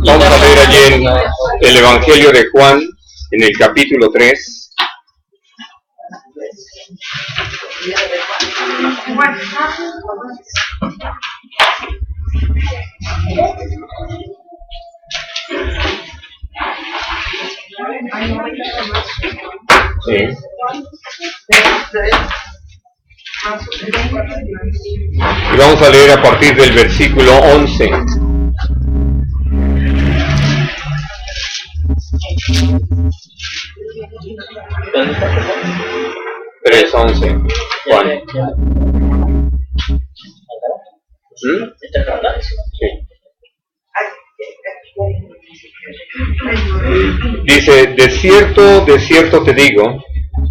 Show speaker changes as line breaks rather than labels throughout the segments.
Vamos a ver allí en el Evangelio de Juan, en el capítulo 3. Sí. Y vamos a leer a partir del versículo 11. Tres 11. Juan. Sí. Dice, de cierto te digo,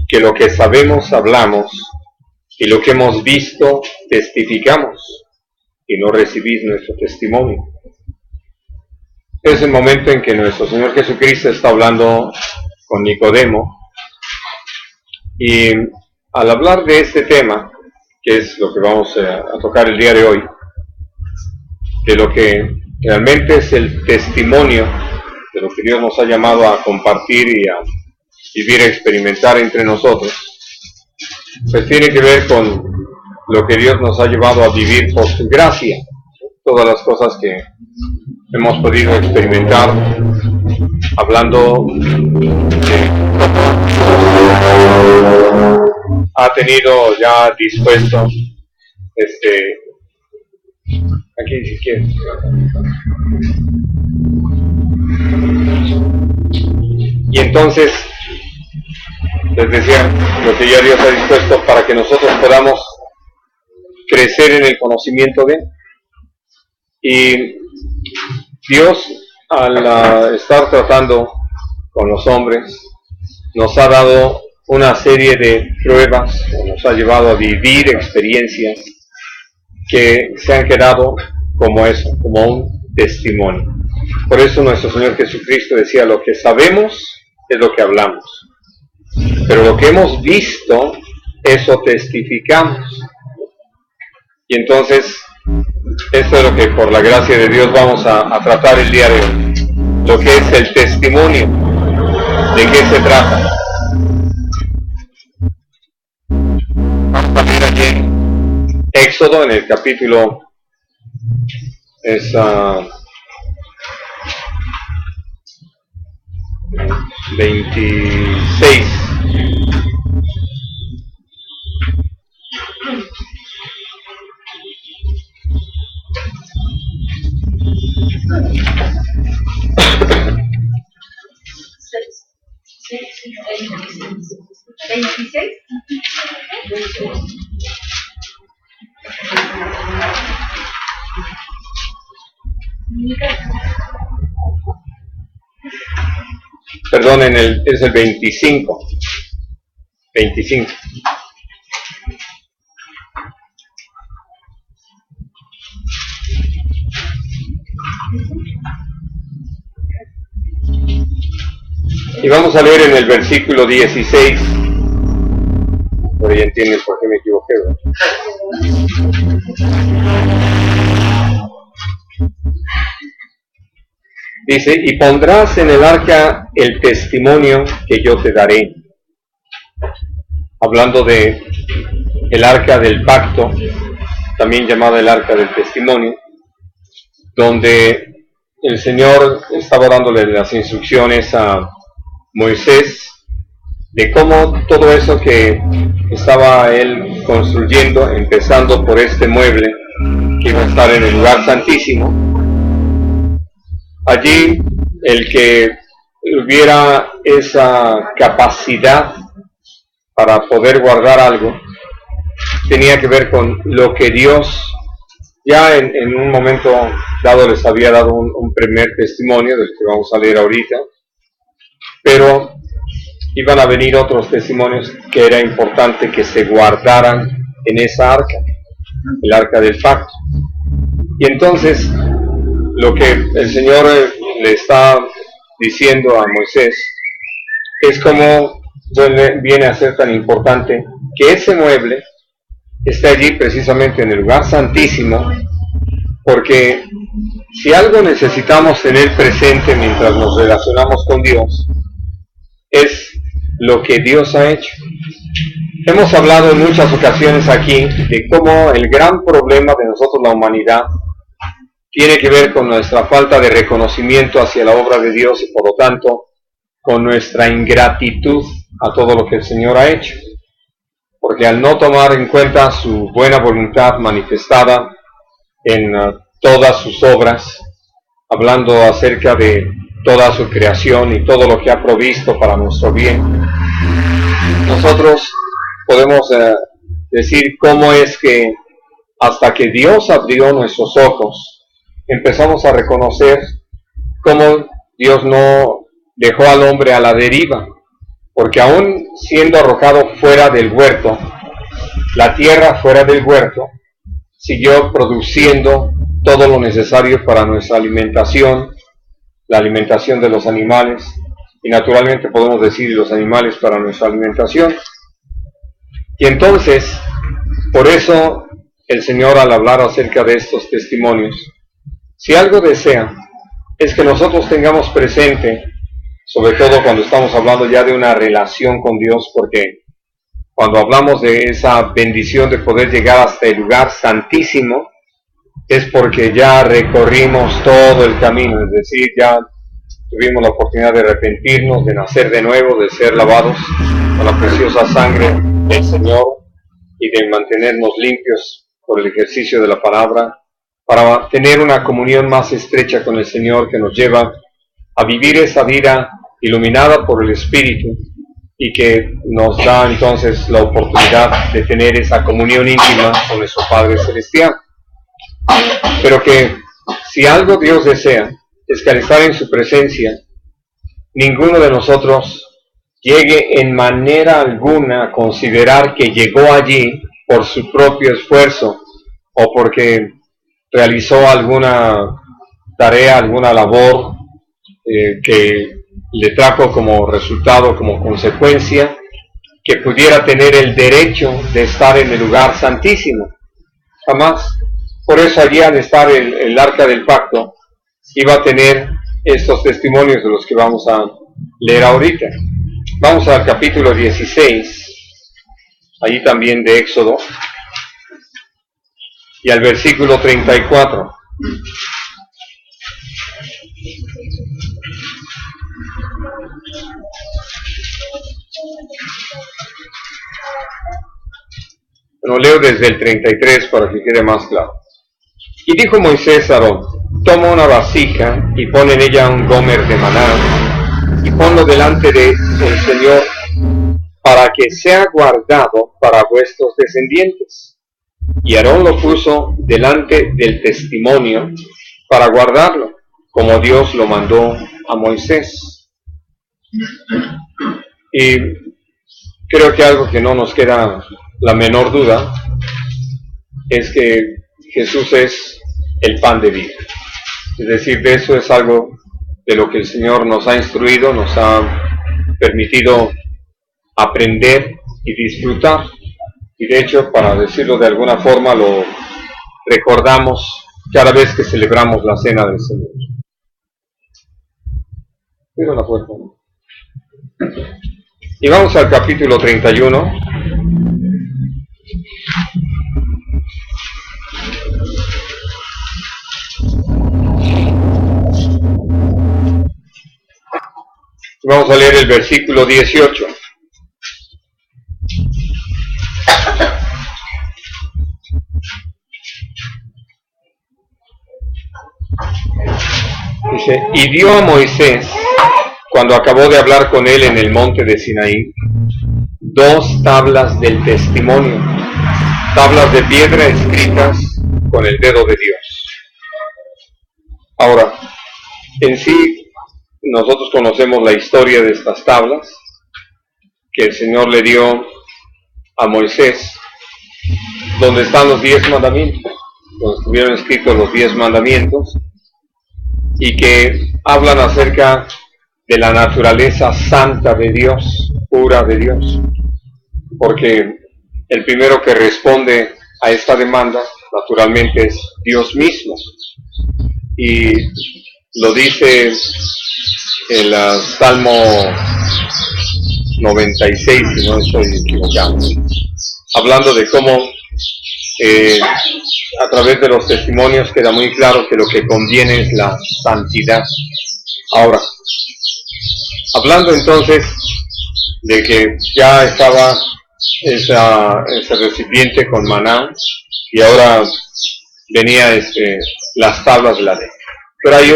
que lo que sabemos hablamos, y lo que hemos visto testificamos, y no recibís nuestro testimonio. Es el momento en que nuestro Señor Jesucristo está hablando con Nicodemo, y al hablar de este tema, que es lo que vamos a tocar el día de hoy, de lo que realmente es el testimonio de lo que Dios nos ha llamado a compartir y a vivir, a experimentar entre nosotros, pues tiene que ver con lo que Dios nos ha llevado a vivir por su gracia. Todas las cosas que hemos podido experimentar, hablando de ha tenido ya dispuesto aquí si quieres. Y entonces les decía lo que ya Dios ha dispuesto para que nosotros podamos crecer en el conocimiento de Él. Y Dios, al estar tratando con los hombres, nos ha dado una serie de pruebas, nos ha llevado a vivir experiencias que se han quedado como eso, como un testimonio. Por eso nuestro Señor Jesucristo decía, lo que sabemos es lo que hablamos, pero lo que hemos visto, eso testificamos. Y entonces, esto es lo que por la gracia de Dios vamos a tratar el día de hoy, lo que es el testimonio. ¿De qué se trata? Vamos a ver aquí en Éxodo, en el capítulo 26. Perdón, es el 25. 25. Y vamos a leer en el versículo 16. Pero ya entienden por qué me equivoqué, ¿verdad? Dice, y pondrás en el arca el testimonio que yo te daré. Hablando de el arca del pacto, también llamada el arca del testimonio, donde el Señor estaba dándole las instrucciones a Moisés de cómo todo eso que estaba él construyendo, empezando por este mueble que iba a estar en el lugar santísimo, allí el que hubiera esa capacidad para poder guardar algo tenía que ver con lo que Dios ya en un momento dado les había dado un primer testimonio del que vamos a leer ahorita, pero iban a venir otros testimonios que era importante que se guardaran en esa arca, el arca del pacto. Y entonces lo que el Señor le está diciendo a Moisés es cómo viene a ser tan importante que ese mueble esté allí precisamente en el lugar santísimo, porque si algo necesitamos tener presente mientras nos relacionamos con Dios, es lo que Dios ha hecho. Hemos hablado en muchas ocasiones aquí de cómo el gran problema de nosotros, la humanidad, tiene que ver con nuestra falta de reconocimiento hacia la obra de Dios y por lo tanto con nuestra ingratitud a todo lo que el Señor ha hecho. Porque al no tomar en cuenta su buena voluntad manifestada en todas sus obras, hablando acerca de toda su creación y todo lo que ha provisto para nuestro bien, nosotros podemos decir cómo es que hasta que Dios abrió nuestros ojos, empezamos a reconocer cómo Dios no dejó al hombre a la deriva, porque aún siendo arrojado fuera del huerto, la tierra fuera del huerto siguió produciendo todo lo necesario para nuestra alimentación, la alimentación de los animales, y naturalmente podemos decir los animales para nuestra alimentación. Y entonces, por eso el Señor, al hablar acerca de estos testimonios, si algo desea, es que nosotros tengamos presente, sobre todo cuando estamos hablando ya de una relación con Dios, porque cuando hablamos de esa bendición de poder llegar hasta el lugar santísimo, es porque ya recorrimos todo el camino, es decir, ya tuvimos la oportunidad de arrepentirnos, de nacer de nuevo, de ser lavados con la preciosa sangre del Señor y de mantenernos limpios por el ejercicio de la palabra, para tener una comunión más estrecha con el Señor que nos lleva a vivir esa vida iluminada por el Espíritu y que nos da entonces la oportunidad de tener esa comunión íntima con nuestro Padre Celestial. Pero que si algo Dios desea, es que al estar en su presencia, ninguno de nosotros llegue en manera alguna a considerar que llegó allí por su propio esfuerzo o porque realizó alguna tarea, alguna labor que le trajo como resultado, como consecuencia, que pudiera tener el derecho de estar en el lugar santísimo. Jamás. Por eso allí, al estar el arca del pacto, iba a tener estos testimonios de los que vamos a leer ahorita. Vamos al capítulo 16, allí también de Éxodo, y al versículo 34. Lo leo desde el 33 para que quede más claro. Y dijo Moisés a Aarón: toma una vasija y pon en ella un gomer de maná y ponlo delante del Señor para que sea guardado para vuestros descendientes. Y Aarón lo puso delante del testimonio para guardarlo, como Dios lo mandó a Moisés. Y creo que algo que no nos queda la menor duda es que Jesús es el pan de vida. Es decir, de eso es algo de lo que el Señor nos ha instruido, nos ha permitido aprender y disfrutar. Y de hecho, para decirlo de alguna forma, lo recordamos cada vez que celebramos la cena del Señor. Mira la puerta, ¿no? Y vamos al capítulo 31. Vamos a leer el versículo 18. Dice: y dio a Moisés, cuando acabó de hablar con él en el monte de Sinaí, 2 tablas del testimonio, tablas de piedra escritas con el dedo de Dios. Ahora, en sí, nosotros conocemos la historia de estas tablas que el Señor le dio a Moisés, donde están los 10 mandamientos, donde estuvieron escritos los 10 mandamientos, y que hablan acerca de la naturaleza santa de Dios, pura de Dios, porque El primero que responde a esta demanda, naturalmente, es Dios mismo. Y lo dice el Salmo 96, si no estoy equivocado, hablando de cómo a través de los testimonios queda muy claro que lo que conviene es la santidad. Ahora, hablando entonces de que ya estaba ese recipiente con maná y ahora venía las tablas de la ley. Pero hay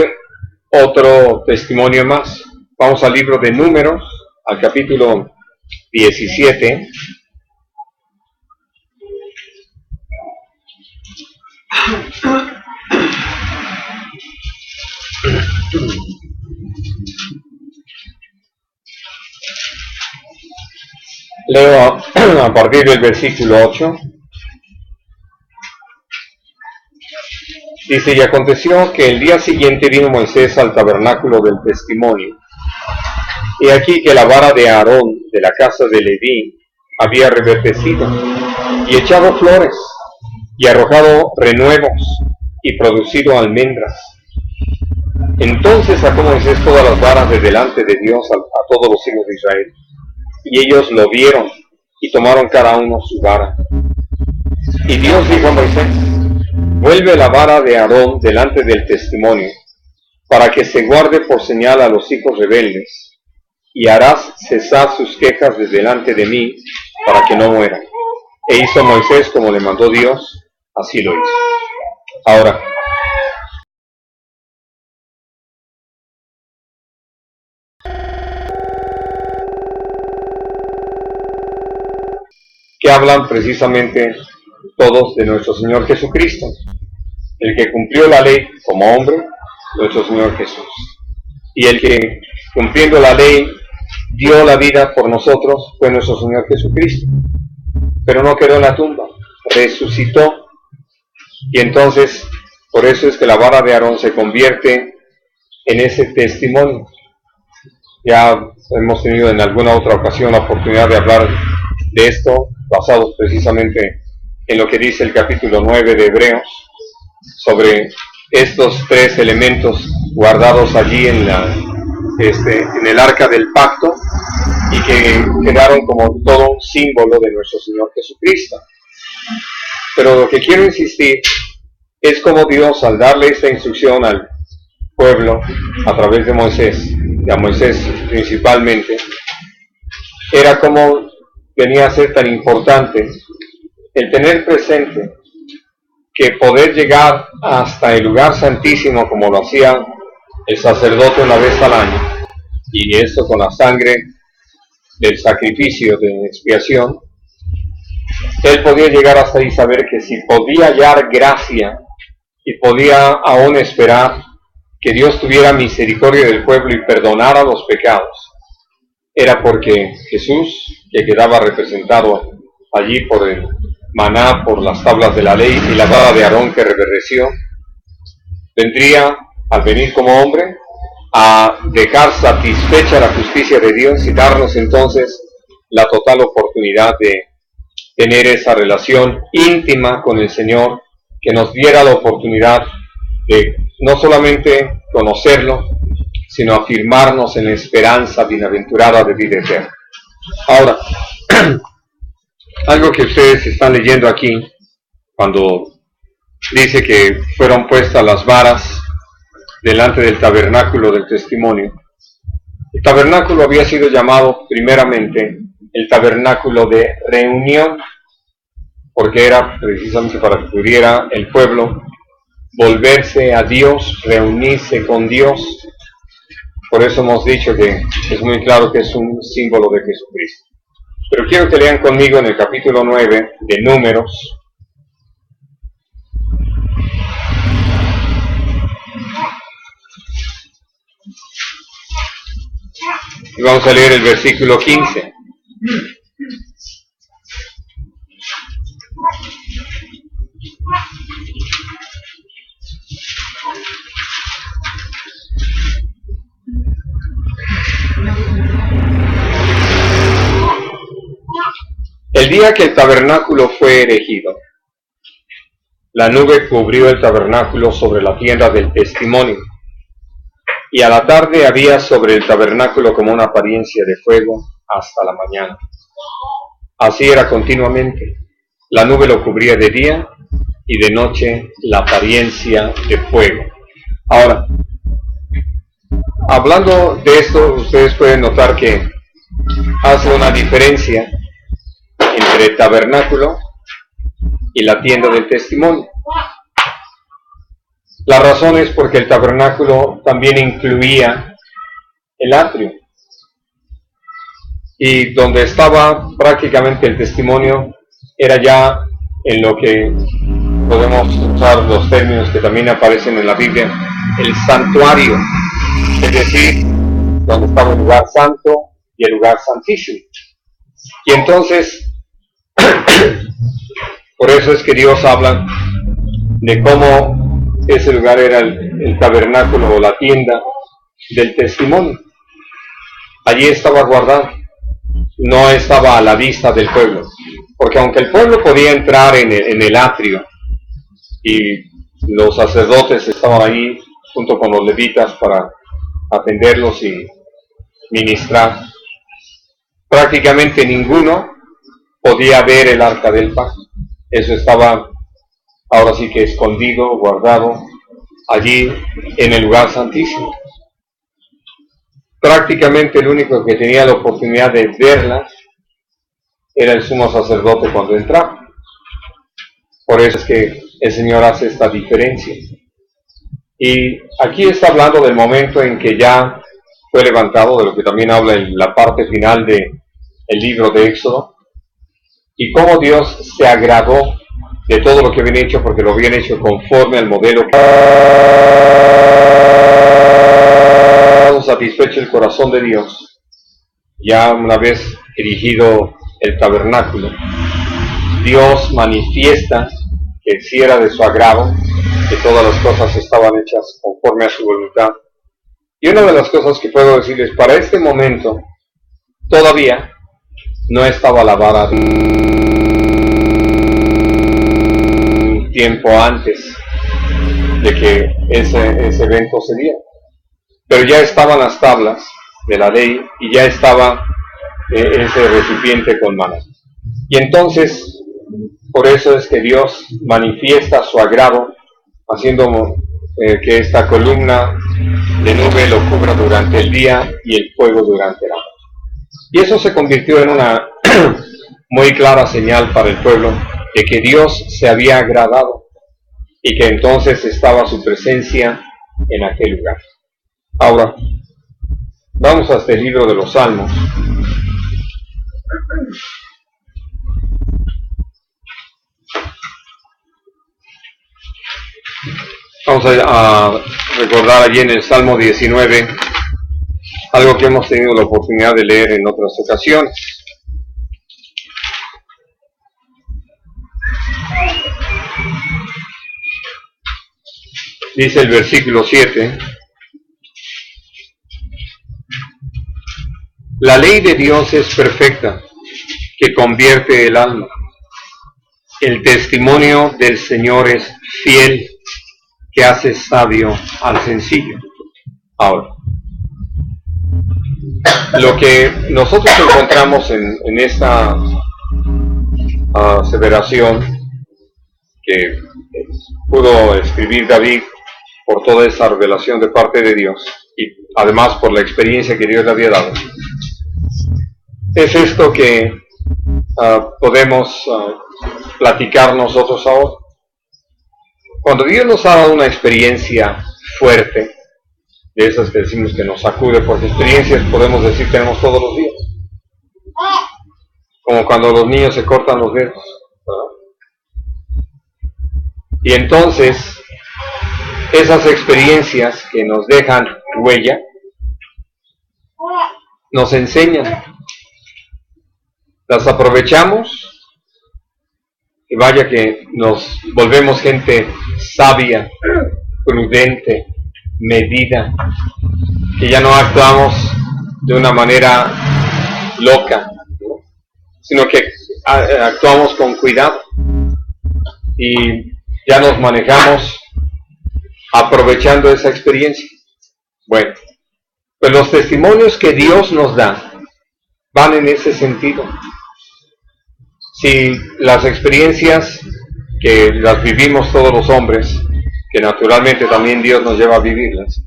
otro testimonio más. Vamos al libro de Números, al capítulo 17. Leo a partir del versículo 8. Dice, y aconteció que el día siguiente vino Moisés al tabernáculo del testimonio. Y aquí que la vara de Aarón de la casa de Leví había reverdecido, y echado flores, y arrojado renuevos, y producido almendras. Entonces sacó Moisés todas las varas de delante de Dios a todos los hijos de Israel. Y ellos lo vieron, y tomaron cada uno su vara. Y Dios dijo a Moisés, vuelve la vara de Aarón delante del testimonio, para que se guarde por señal a los hijos rebeldes, y harás cesar sus quejas de delante de mí, para que no mueran. E hizo Moisés como le mandó Dios, así lo hizo. Ahora, que hablan precisamente todos de nuestro Señor Jesucristo, el que cumplió la ley como hombre, nuestro Señor Jesús, y el que cumpliendo la ley dio la vida por nosotros fue nuestro Señor Jesucristo, pero no quedó en la tumba, resucitó, y entonces por eso es que la vara de Aarón se convierte en ese testimonio. Ya hemos tenido en alguna otra ocasión la oportunidad de hablar de esto, basados precisamente en lo que dice el capítulo 9 de Hebreos, sobre estos tres elementos guardados allí en el arca del pacto, y que quedaron como todo un símbolo de nuestro Señor Jesucristo. Pero lo que quiero insistir es como Dios, al darle esta instrucción al pueblo a través de Moisés, y a Moisés principalmente, era como venía a ser tan importante el tener presente que poder llegar hasta el lugar santísimo como lo hacía el sacerdote una vez al año, y esto con la sangre del sacrificio de expiación, él podía llegar hasta ahí y saber que si podía hallar gracia y podía aún esperar que Dios tuviera misericordia del pueblo y perdonara los pecados, era porque Jesús, que quedaba representado allí por el maná, por las tablas de la ley y la vara de Aarón que reverdeció, vendría al venir como hombre a dejar satisfecha la justicia de Dios y darnos entonces la total oportunidad de tener esa relación íntima con el Señor, que nos diera la oportunidad de no solamente conocerlo, sino afirmarnos en la esperanza bienaventurada de vida eterna. Ahora, algo que ustedes están leyendo aquí, cuando dice que fueron puestas las varas delante del tabernáculo del testimonio. El tabernáculo había sido llamado primeramente el tabernáculo de reunión, porque era precisamente para que pudiera el pueblo volverse a Dios, reunirse con Dios. Por eso hemos dicho que es muy claro que es un símbolo de Jesucristo. Pero quiero que lean conmigo en el capítulo 9 de Números. Y vamos a leer el versículo 15. El día que el tabernáculo fue erigido, la nube cubrió el tabernáculo sobre la tienda del testimonio, y a la tarde había sobre el tabernáculo como una apariencia de fuego hasta la mañana. Así era continuamente. La nube lo cubría de día y de noche la apariencia de fuego. Ahora, hablando de esto, ustedes pueden notar que hace una diferencia entre el tabernáculo y la tienda del testimonio. La razón es porque el tabernáculo también incluía el atrio, y donde estaba prácticamente el testimonio era ya en lo que podemos usar los términos que también aparecen en la Biblia, el santuario, es decir, donde estaba el lugar santo y el lugar santísimo. Y entonces, por eso es que Dios habla de cómo ese lugar era el tabernáculo o la tienda del testimonio. Allí estaba guardado, no estaba a la vista del pueblo, porque aunque el pueblo podía entrar en el atrio, y los sacerdotes estaban ahí junto con los levitas para atenderlos y ministrar, prácticamente ninguno podía ver el arca del pacto. Eso estaba ahora sí que escondido, guardado allí en el lugar santísimo. Prácticamente el único que tenía la oportunidad de verla era el sumo sacerdote cuando entraba. Por eso es que el Señor hace esta diferencia. Y aquí está hablando del momento en que ya fue levantado, de lo que también habla en la parte final del libro de Éxodo, y cómo Dios se agradó de todo lo que habían hecho, porque lo habían hecho conforme al modelo que satisfecho el corazón de Dios. Ya una vez erigido el tabernáculo, Dios manifiesta que si era de su agrado, que todas las cosas estaban hechas conforme a su voluntad. Y una de las cosas que puedo decirles, para este momento, todavía no estaba la vara de un tiempo antes de que ese evento se diera. Pero ya estaban las tablas de la ley y ya estaba ese recipiente con maná. Y entonces, por eso es que Dios manifiesta su agrado, haciendo que esta columna de nube lo cubra durante el día y el fuego durante la noche. Y eso se convirtió en una muy clara señal para el pueblo de que Dios se había agradado y que entonces estaba su presencia en aquel lugar. Ahora, vamos a este libro de los Salmos. Vamos a recordar allí en el Salmo 19, algo que hemos tenido la oportunidad de leer en otras ocasiones. Dice el versículo 7, la ley de Dios es perfecta, que convierte el alma. El testimonio del Señor es fiel, que hace sabio al sencillo. Ahora, lo que nosotros encontramos en esta aseveración que pudo escribir David por toda esa revelación de parte de Dios y además por la experiencia que Dios le había dado, es esto que podemos platicar nosotros ahora. Cuando Dios nos ha dado una experiencia fuerte, de esas que decimos que nos sacude, porque experiencias podemos decir tenemos todos los días, como cuando los niños se cortan los dedos, ¿verdad? Y entonces esas experiencias que nos dejan huella nos enseñan, las aprovechamos y vaya que nos volvemos gente sabia, prudente, medida, que ya no actuamos de una manera loca, ¿no? Sino que actuamos con cuidado y ya nos manejamos aprovechando esa experiencia. Bueno, pues los testimonios que Dios nos da van en ese sentido. Si las experiencias que las vivimos todos los hombres, que naturalmente también Dios nos lleva a vivirlas,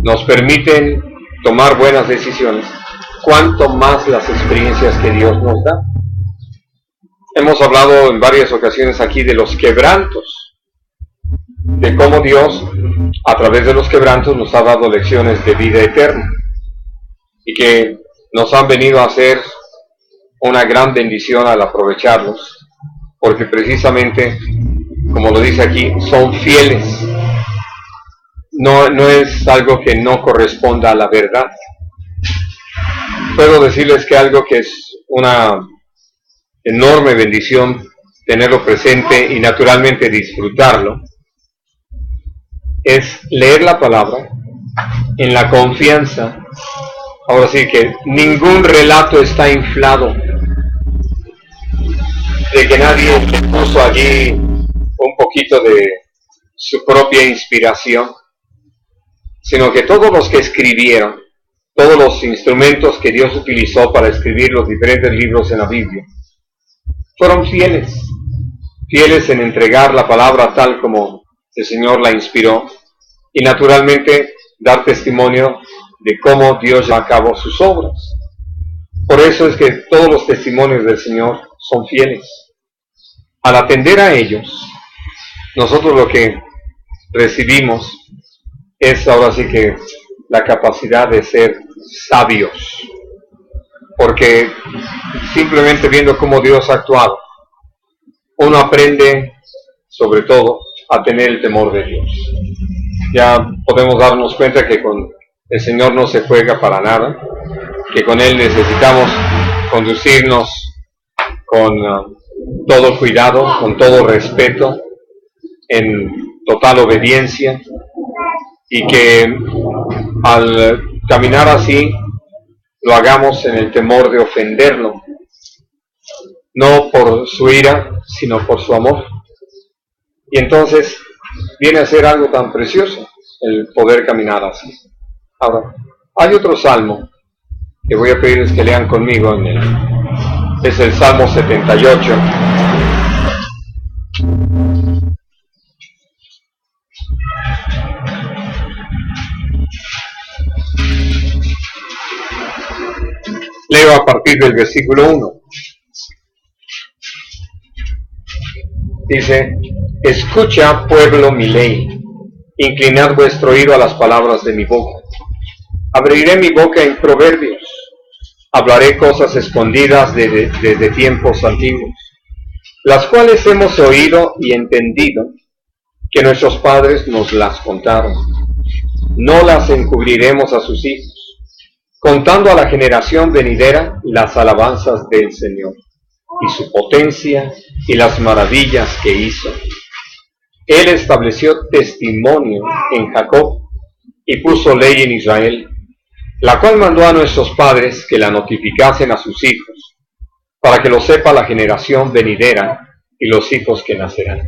nos permiten tomar buenas decisiones, cuánto más las experiencias que Dios nos da. Hemos hablado en varias ocasiones aquí de los quebrantos, de cómo Dios a través de los quebrantos nos ha dado lecciones de vida eterna y que nos han venido a hacer una gran bendición al aprovecharlos, porque precisamente, como lo dice aquí, son fieles. No es algo que no corresponda a la verdad. Puedo decirles que algo que es una enorme bendición tenerlo presente y naturalmente disfrutarlo, es leer la palabra en la confianza. Ahora sí que ningún relato está inflado, de que nadie le puso allí un poquito de su propia inspiración, sino que todos los que escribieron, todos los instrumentos que Dios utilizó para escribir los diferentes libros en la Biblia, fueron fieles en entregar la palabra tal como el Señor la inspiró y naturalmente dar testimonio de cómo Dios lleva a cabo sus obras. Por eso es que todos los testimonios del Señor son fieles. Al atender a ellos, nosotros lo que recibimos es ahora sí que la capacidad de ser sabios, porque simplemente viendo cómo Dios ha actuado, uno aprende sobre todo a tener el temor de Dios. Ya podemos darnos cuenta que con el Señor no se juega para nada, que con Él necesitamos conducirnos con todo cuidado, con todo respeto, en total obediencia, y que al caminar así lo hagamos en el temor de ofenderlo, no por su ira, sino por su amor. Y entonces viene a ser algo tan precioso el poder caminar así. Ahora, hay otro salmo que voy a pedirles que lean conmigo, es el Salmo 78. Leo a partir del versículo 1. Dice: escucha, pueblo, mi ley, inclinad vuestro oído a las palabras de mi boca. Abriré mi boca en proverbios, hablaré cosas escondidas desde tiempos antiguos, las cuales hemos oído y entendido, que nuestros padres nos las contaron. No las encubriremos a sus hijos, contando a la generación venidera las alabanzas del Señor, y su potencia y las maravillas que hizo. Él estableció testimonio en Jacob y puso ley en Israel, la cual mandó a nuestros padres que la notificasen a sus hijos, para que lo sepa la generación venidera y los hijos que nacerán.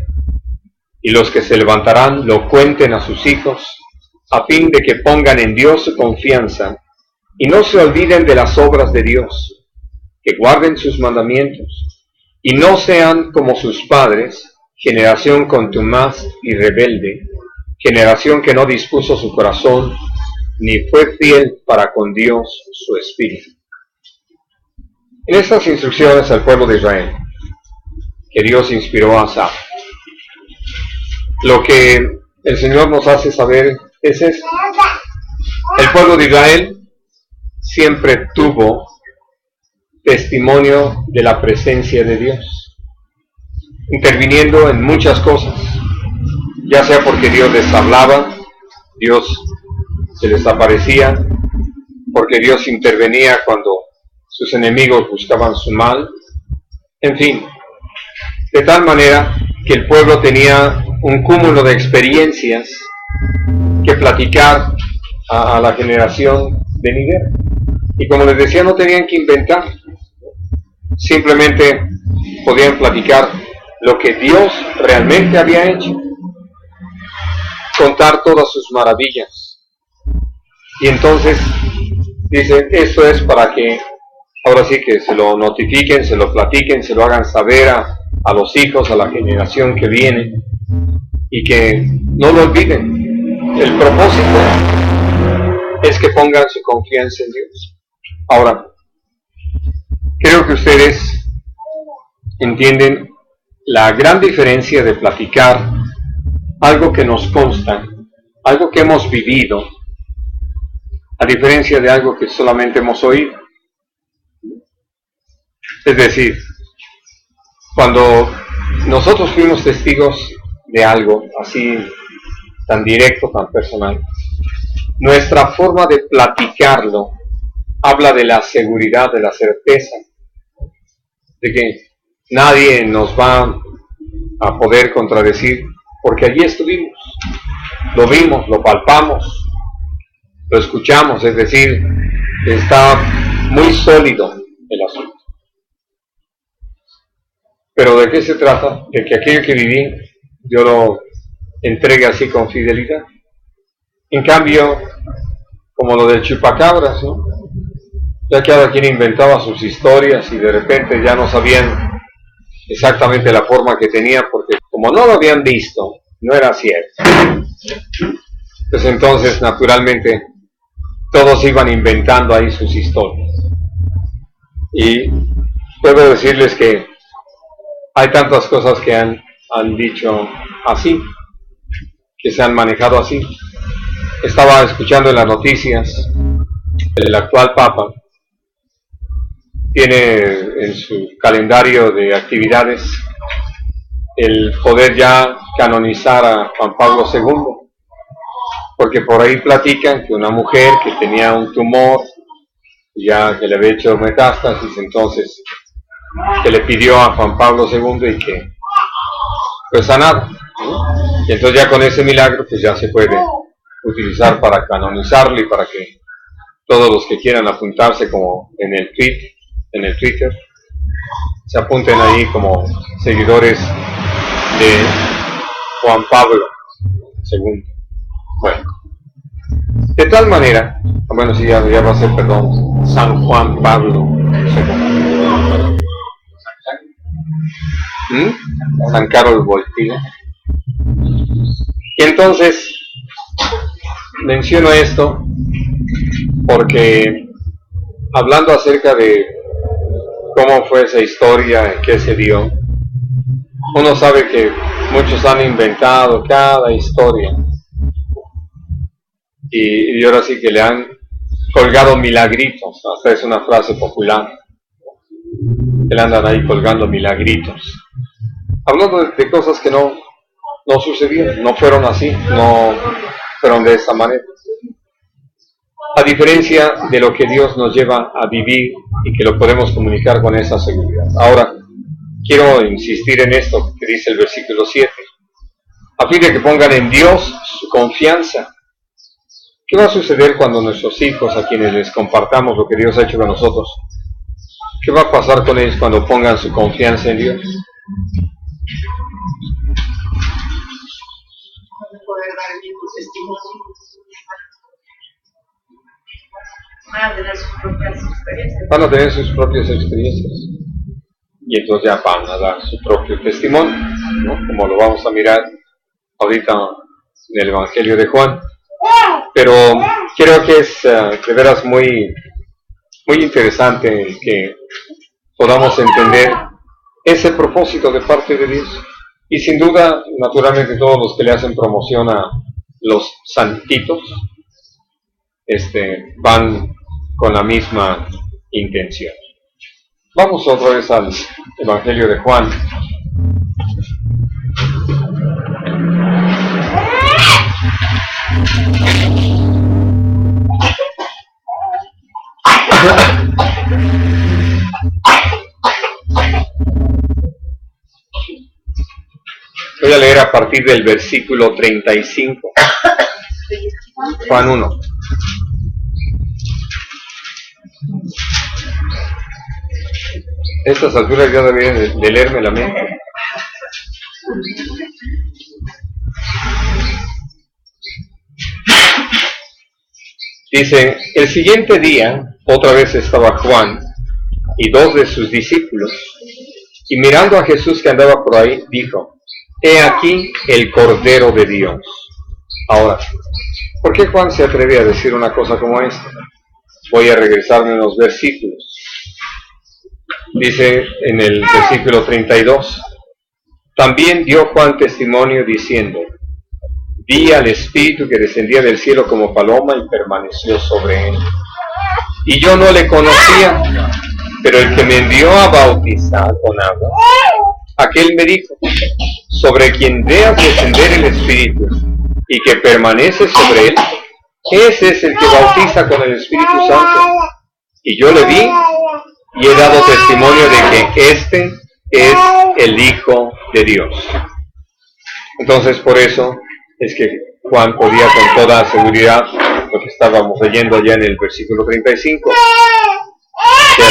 Y los que se levantarán lo cuenten a sus hijos, a fin de que pongan en Dios su confianza y no se olviden de las obras de Dios, que guarden sus mandamientos y no sean como sus padres, generación contumaz y rebelde, generación que no dispuso su corazón ni fue fiel para con Dios su espíritu. En estas instrucciones al pueblo de Israel, que Dios inspiró a Asaf, lo que el Señor nos hace saber es esto: el pueblo de Israel siempre tuvo testimonio de la presencia de Dios, interviniendo en muchas cosas, ya sea porque Dios les hablaba, Dios se les aparecía, porque Dios intervenía cuando sus enemigos buscaban su mal, en fin, de tal manera que el pueblo tenía un cúmulo de experiencias que platicar a la generación venidera. Y como les decía, no tenían que inventar. simplemente podían platicar lo que Dios realmente había hecho, contar todas sus maravillas. Y entonces dicen, esto es para que ahora sí que se lo notifiquen, se lo platiquen, se lo hagan saber a los hijos, a la generación que viene, y que no lo olviden. El propósito es que pongan su confianza en Dios. Ahora, creo que ustedes entienden la gran diferencia de platicar algo que nos consta, algo que hemos vivido, a diferencia de algo que solamente hemos oído. Es decir, cuando nosotros fuimos testigos de algo así tan directo, tan personal, nuestra forma de platicarlo habla de la seguridad, de la certeza, de que nadie nos va a poder contradecir, porque allí estuvimos, lo vimos, lo palpamos, lo escuchamos, es decir, está muy sólido el asunto. Pero ¿de qué se trata? De que aquello que viví, yo lo entregue así con fidelidad. En cambio, como lo del chupacabras, ¿no? Ya cada quien inventaba sus historias y de repente ya no sabían exactamente la forma que tenía, porque como no lo habían visto, no era cierto. Pues entonces, naturalmente, todos iban inventando ahí sus historias. Y puedo decirles que hay tantas cosas que han dicho así, que se han manejado así. Estaba escuchando en las noticias, el actual Papa tiene en su calendario de actividades el poder ya canonizar a Juan Pablo II, porque por ahí platican que una mujer que tenía un tumor, ya que le había hecho metástasis, entonces que le pidió a Juan Pablo II y que fue sanado, ¿no? Y entonces ya con ese milagro pues ya se puede utilizar para canonizarlo y para que todos los que quieran apuntarse como en el Twitter, se apunten ahí como seguidores de Juan Pablo II. Bueno, de tal manera, bueno, sí, ya va a ser, perdón, San Juan Pablo II. San Carlos Wojtyla. Y entonces menciono esto porque hablando acerca de cómo fue esa historia, en qué se dio, uno sabe que muchos han inventado cada historia y ahora sí que le han colgado milagritos, hasta es una frase popular, que le andan ahí colgando milagritos, hablando de cosas que no sucedieron, no fueron así, no fueron de esa manera. A diferencia de lo que Dios nos lleva a vivir y que lo podemos comunicar con esa seguridad. Ahora, quiero insistir en esto que dice el versículo 7, a fin de que pongan en Dios su confianza. ¿Qué va a suceder cuando nuestros hijos, a quienes les compartamos lo que Dios ha hecho con nosotros, qué va a pasar con ellos cuando pongan su confianza en Dios?
Poder dar el mismo testimonio, van a tener sus propias experiencias
y entonces ya van a dar su propio testimonio, ¿no? Como lo vamos a mirar ahorita en el Evangelio de Juan. Pero creo que es de veras muy interesante que podamos entender ese propósito de parte de Dios. Y sin duda, naturalmente, todos los que le hacen promoción a los santitos van con la misma intención. Vamos otra vez al Evangelio de Juan. Voy a leer a partir del versículo 35. Juan 1. estas alturas ya deberían de leerme la mente. Dice, el siguiente día, otra vez estaba Juan y 2 de sus discípulos, y mirando a Jesús que andaba por ahí, dijo, he aquí el Cordero de Dios. Ahora, ¿por qué Juan se atreve a decir una cosa como esta? Voy a regresarme a los versículos. Dice en el versículo 32, también dio Juan testimonio diciendo, vi al Espíritu que descendía del cielo como paloma y permaneció sobre él. Y yo no le conocía, pero el que me envió a bautizar con agua, aquel me dijo, sobre quien veas descender el Espíritu y que permanece sobre él, ese es el que bautiza con el Espíritu Santo. Y yo le vi y he dado testimonio de que este es el Hijo de Dios. Entonces por eso es que Juan podía con toda seguridad, lo que estábamos leyendo allá en el versículo 35, que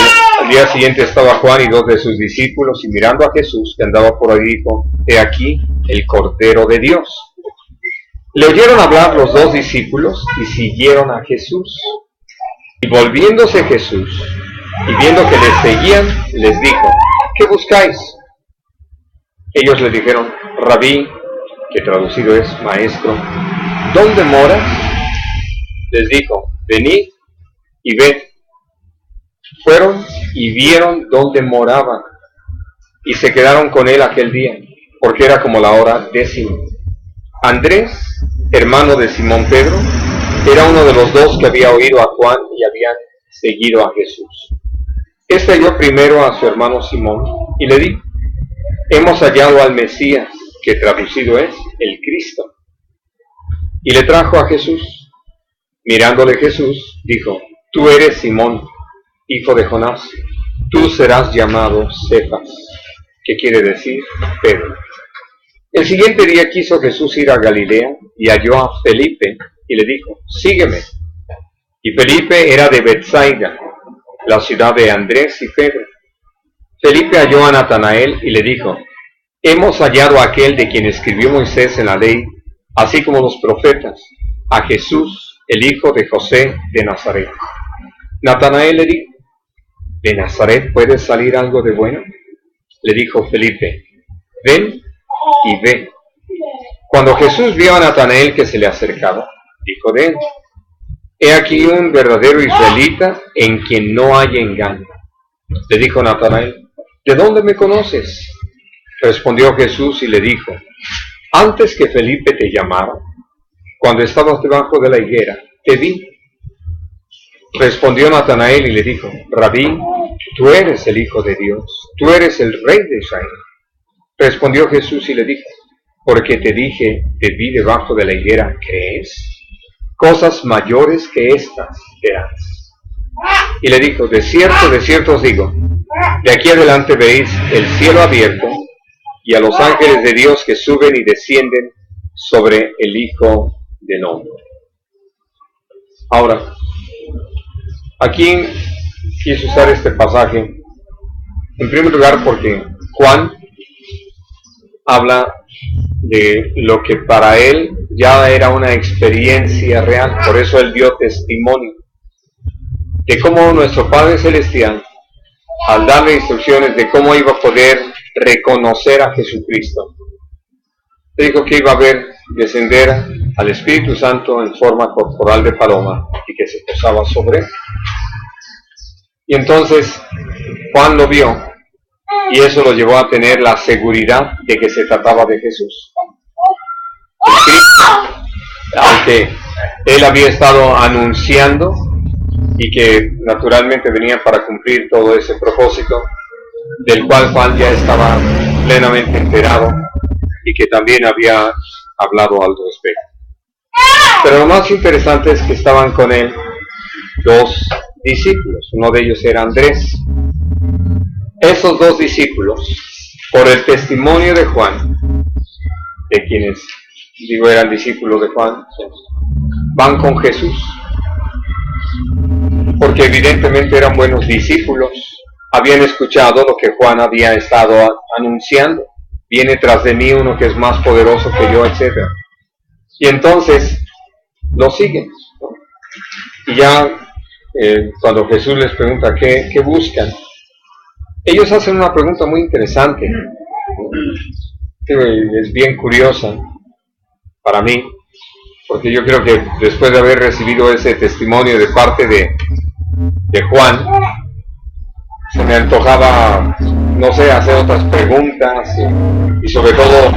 al día siguiente estaba Juan y 2 de sus discípulos, y mirando a Jesús que andaba por ahí dijo, he aquí el Cordero de Dios. Le oyeron hablar los 2 discípulos y siguieron a Jesús. Y volviéndose Jesús y viendo que les seguían, les dijo, ¿qué buscáis? Ellos le dijeron, Rabí, que traducido es maestro, ¿dónde moras? Les dijo, venid y ved. Fueron y vieron dónde moraba, y se quedaron con él aquel día, porque era como la hora 10. Andrés, hermano de Simón Pedro, era uno de los 2 que había oído a Juan y habían seguido a Jesús. Este halló primero a su hermano Simón y le dijo, hemos hallado al Mesías, que traducido es el Cristo. Y le trajo a Jesús. Mirándole Jesús, dijo, tú eres Simón, hijo de Jonás, tú serás llamado Cefas, que quiere decir Pedro. El siguiente día quiso Jesús ir a Galilea y halló a Felipe y le dijo, sígueme. Y Felipe era de Betsaida, la ciudad de Andrés y Pedro. Felipe halló a Natanael y le dijo, hemos hallado a aquel de quien escribió Moisés en la ley, así como los profetas, a Jesús, el hijo de José de Nazaret. Natanael le dijo, ¿de Nazaret puede salir algo de bueno? Le dijo Felipe, ven y ve. Cuando Jesús vio a Natanael que se le acercaba, dijo de él, he aquí un verdadero israelita en quien no hay engaño. Le dijo Natanael, ¿de dónde me conoces? Respondió Jesús y le dijo, antes que Felipe te llamara, cuando estabas debajo de la higuera, te vi. Respondió Natanael y le dijo, Rabí, tú eres el Hijo de Dios, tú eres el Rey de Israel. Respondió Jesús y le dijo, porque te dije, te vi debajo de la higuera, ¿crees? Cosas mayores que estas verás. Y le dijo, de cierto os digo, de aquí adelante veréis el cielo abierto y a los ángeles de Dios que suben y descienden sobre el Hijo del Hombre. Ahora, aquí quise usar este pasaje, en primer lugar porque Juan habla de lo que para él ya era una experiencia real, por eso él dio testimonio de cómo nuestro Padre Celestial, al darle instrucciones de cómo iba a poder reconocer a Jesucristo, le dijo que iba a ver descender al Espíritu Santo en forma corporal de paloma y que se posaba sobre él. Y entonces Juan lo vio y eso lo llevó a tener la seguridad de que se trataba de Jesús. El Cristo, al que él había estado anunciando y que naturalmente venía para cumplir todo ese propósito, del cual Juan ya estaba plenamente enterado y que también había hablado al respecto. Pero lo más interesante es que estaban con él 2 discípulos, uno de ellos era Andrés. Esos 2 discípulos, por el testimonio de Juan, de quienes, digo, eran discípulos de Juan, van con Jesús, porque evidentemente eran buenos discípulos, habían escuchado lo que Juan había estado anunciando. Viene tras de mí uno que es más poderoso que yo, etc. Y entonces lo siguen. Y ya cuando Jesús les pregunta qué buscan, ellos hacen una pregunta muy interesante, que es bien curiosa para mí, porque yo creo que después de haber recibido ese testimonio de parte de Juan, se me antojaba, no sé, hacer otras preguntas y sobre todo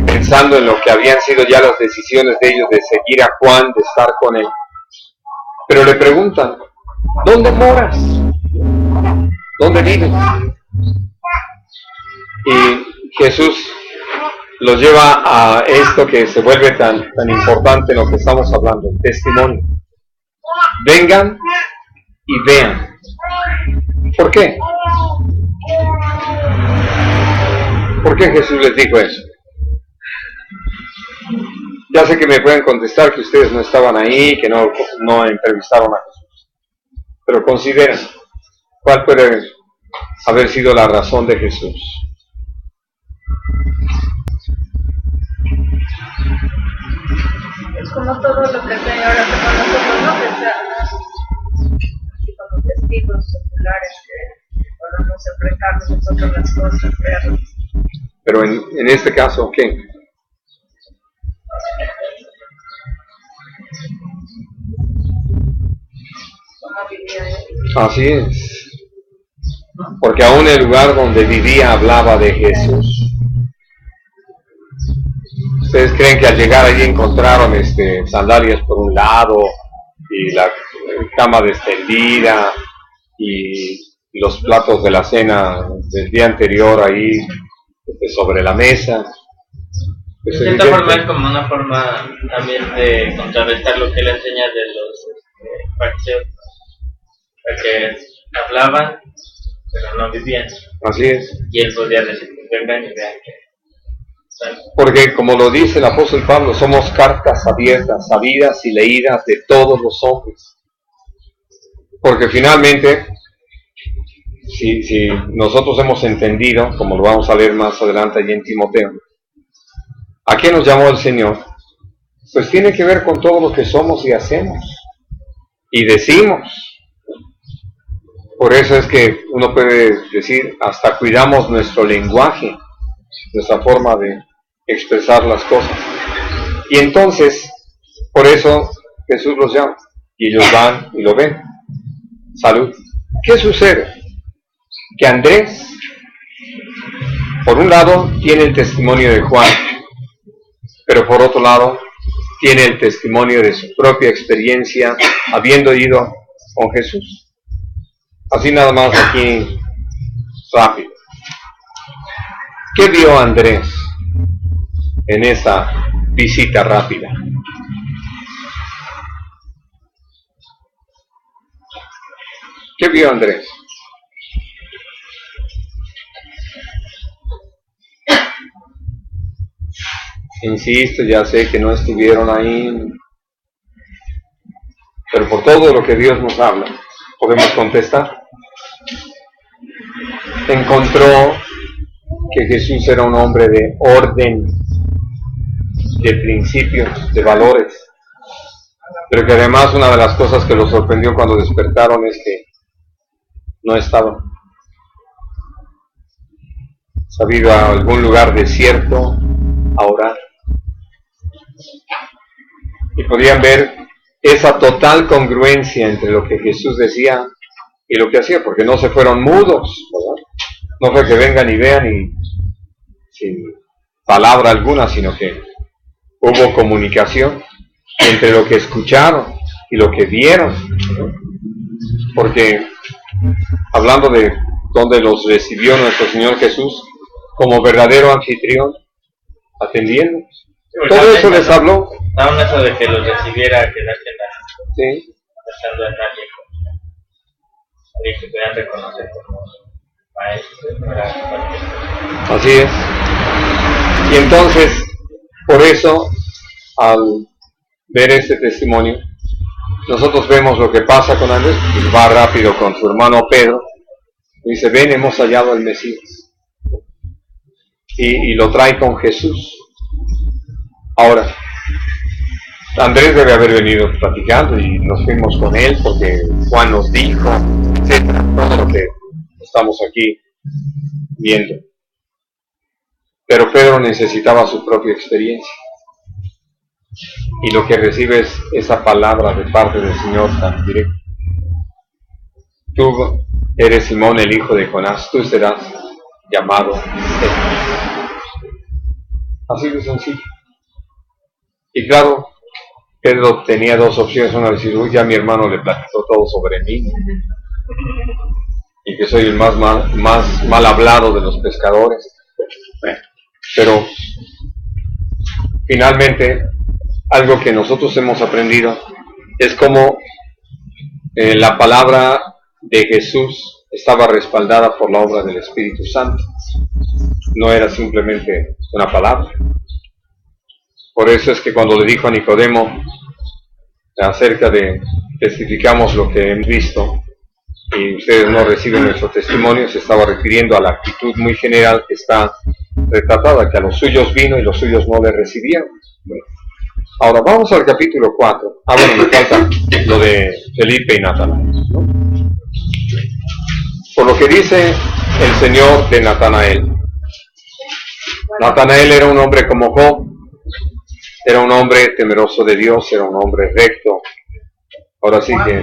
pensando en lo que habían sido ya las decisiones de ellos de seguir a Juan, de estar con él. Pero le preguntan, ¿dónde moras? ¿Dónde vives? Y Jesús los lleva a esto que se vuelve tan importante en lo que estamos hablando, el testimonio. Vengan y vean. ¿Por qué? ¿Por qué Jesús les dijo eso? Ya sé que me pueden contestar que ustedes no estaban ahí, que no entrevistaron a Jesús. Pero consideren, ¿cuál puede haber sido la razón de Jesús?
Es como todo lo que el Señor hace con nosotros, ¿no? Que sea así como testigos oculares que podamos enfrentarnos nosotros las cosas, verlas.
Pero en este caso, ¿qué?
¿Cómo vivía él?
Así es. Porque aún el lugar donde vivía hablaba de Jesús. ¿Ustedes creen que al llegar allí encontraron sandalias por un lado y la cama extendida y los platos de la cena del día anterior ahí sobre la mesa?
De cierta forma es como una forma también de contrarrestar lo que él enseña de los fariseos, porque hablaban pero no vivían.
Así es.
Y él podía decir, vengan y vean que...
Porque como lo dice el apóstol Pablo, somos cartas abiertas, sabidas y leídas de todos los hombres. Porque finalmente, si nosotros hemos entendido, como lo vamos a leer más adelante allí en Timoteo, ¿a qué nos llamó el Señor? Pues tiene que ver con todo lo que somos y hacemos y decimos. Por eso es que uno puede decir, hasta cuidamos nuestro lenguaje, nuestra forma de expresar las cosas. Y entonces, por eso Jesús los llama, y ellos van y lo ven. Salud. ¿Qué sucede? Que Andrés, por un lado, tiene el testimonio de Juan, pero por otro lado, tiene el testimonio de su propia experiencia, habiendo ido con Jesús. Así nada más aquí, rápido. ¿Qué vio Andrés en esa visita rápida? ¿Qué vio Andrés? Insisto, ya sé que no estuvieron ahí, pero por todo lo que Dios nos habla, podemos contestar. Encontró que Jesús era un hombre de orden, de principios, de valores, pero que además una de las cosas que lo sorprendió cuando despertaron es que no estaba. Se había ido a algún lugar desierto a orar. Y podían ver esa total congruencia entre lo que Jesús decía y lo que hacía, porque no se fueron mudos, ¿verdad? No fue que vengan y vean y sin palabra alguna, sino que hubo comunicación entre lo que escucharon y lo que vieron, ¿verdad? Porque hablando de donde los recibió nuestro Señor Jesús como verdadero anfitrión, atendiendo. Todo eso les habló.
Aún eso de que los recibiera, quedarse
Sí.
pensando en alguien que puedan reconocer como maestro.
Así es. Y entonces, por eso, al ver este testimonio, nosotros vemos lo que pasa con Andrés, pues va rápido con su hermano Pedro, Dice, ven, hemos hallado al Mesías. Y lo trae con Jesús. Ahora, Andrés debe haber venido platicando y nos fuimos con él porque Juan nos dijo, etcétera, todo lo que estamos aquí viendo. Pero Pedro necesitaba su propia experiencia. Y lo que recibe es esa palabra de parte del Señor tan directa. Tú eres Simón, el hijo de Jonás, tú serás llamado Cefas. Así de sencillo. Y claro, Pedro tenía dos opciones. Una, decir, uy, ya mi hermano le platicó todo sobre mí, y que soy el más mal hablado de los pescadores. Pero finalmente, algo que nosotros hemos aprendido es cómo la palabra de Jesús estaba respaldada por la obra del Espíritu Santo. No era simplemente una palabra. Por eso es que cuando le dijo a Nicodemo acerca de testificamos lo que hemos visto y ustedes no reciben nuestro testimonio, se estaba refiriendo a la actitud muy general que está retratada, que a los suyos vino y los suyos no le recibieron. Bueno, ahora vamos al capítulo 4. Bueno, me falta lo de Felipe y Natanael, ¿no? Por lo que dice el Señor de Natanael. Natanael era un hombre como Job, era un hombre temeroso de Dios, era un hombre recto. Ahora sí que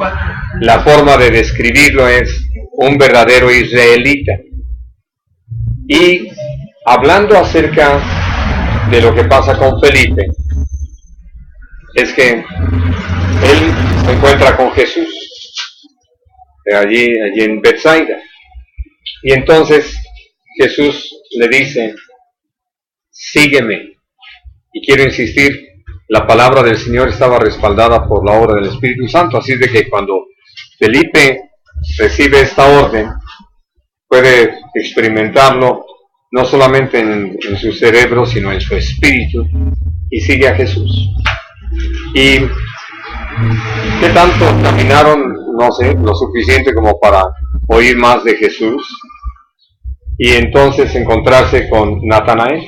la forma de describirlo es un verdadero israelita. Y hablando acerca de lo que pasa con Felipe, es que él se encuentra con Jesús allí en Betsaida. Y entonces Jesús le dice, sígueme. Y quiero insistir, la palabra del Señor estaba respaldada por la obra del Espíritu Santo, así de que cuando Felipe recibe esta orden, puede experimentarlo no solamente en su cerebro, sino en su espíritu, y sigue a Jesús. ¿Y qué tanto caminaron? No sé, lo suficiente como para oír más de Jesús, y entonces encontrarse con Natanael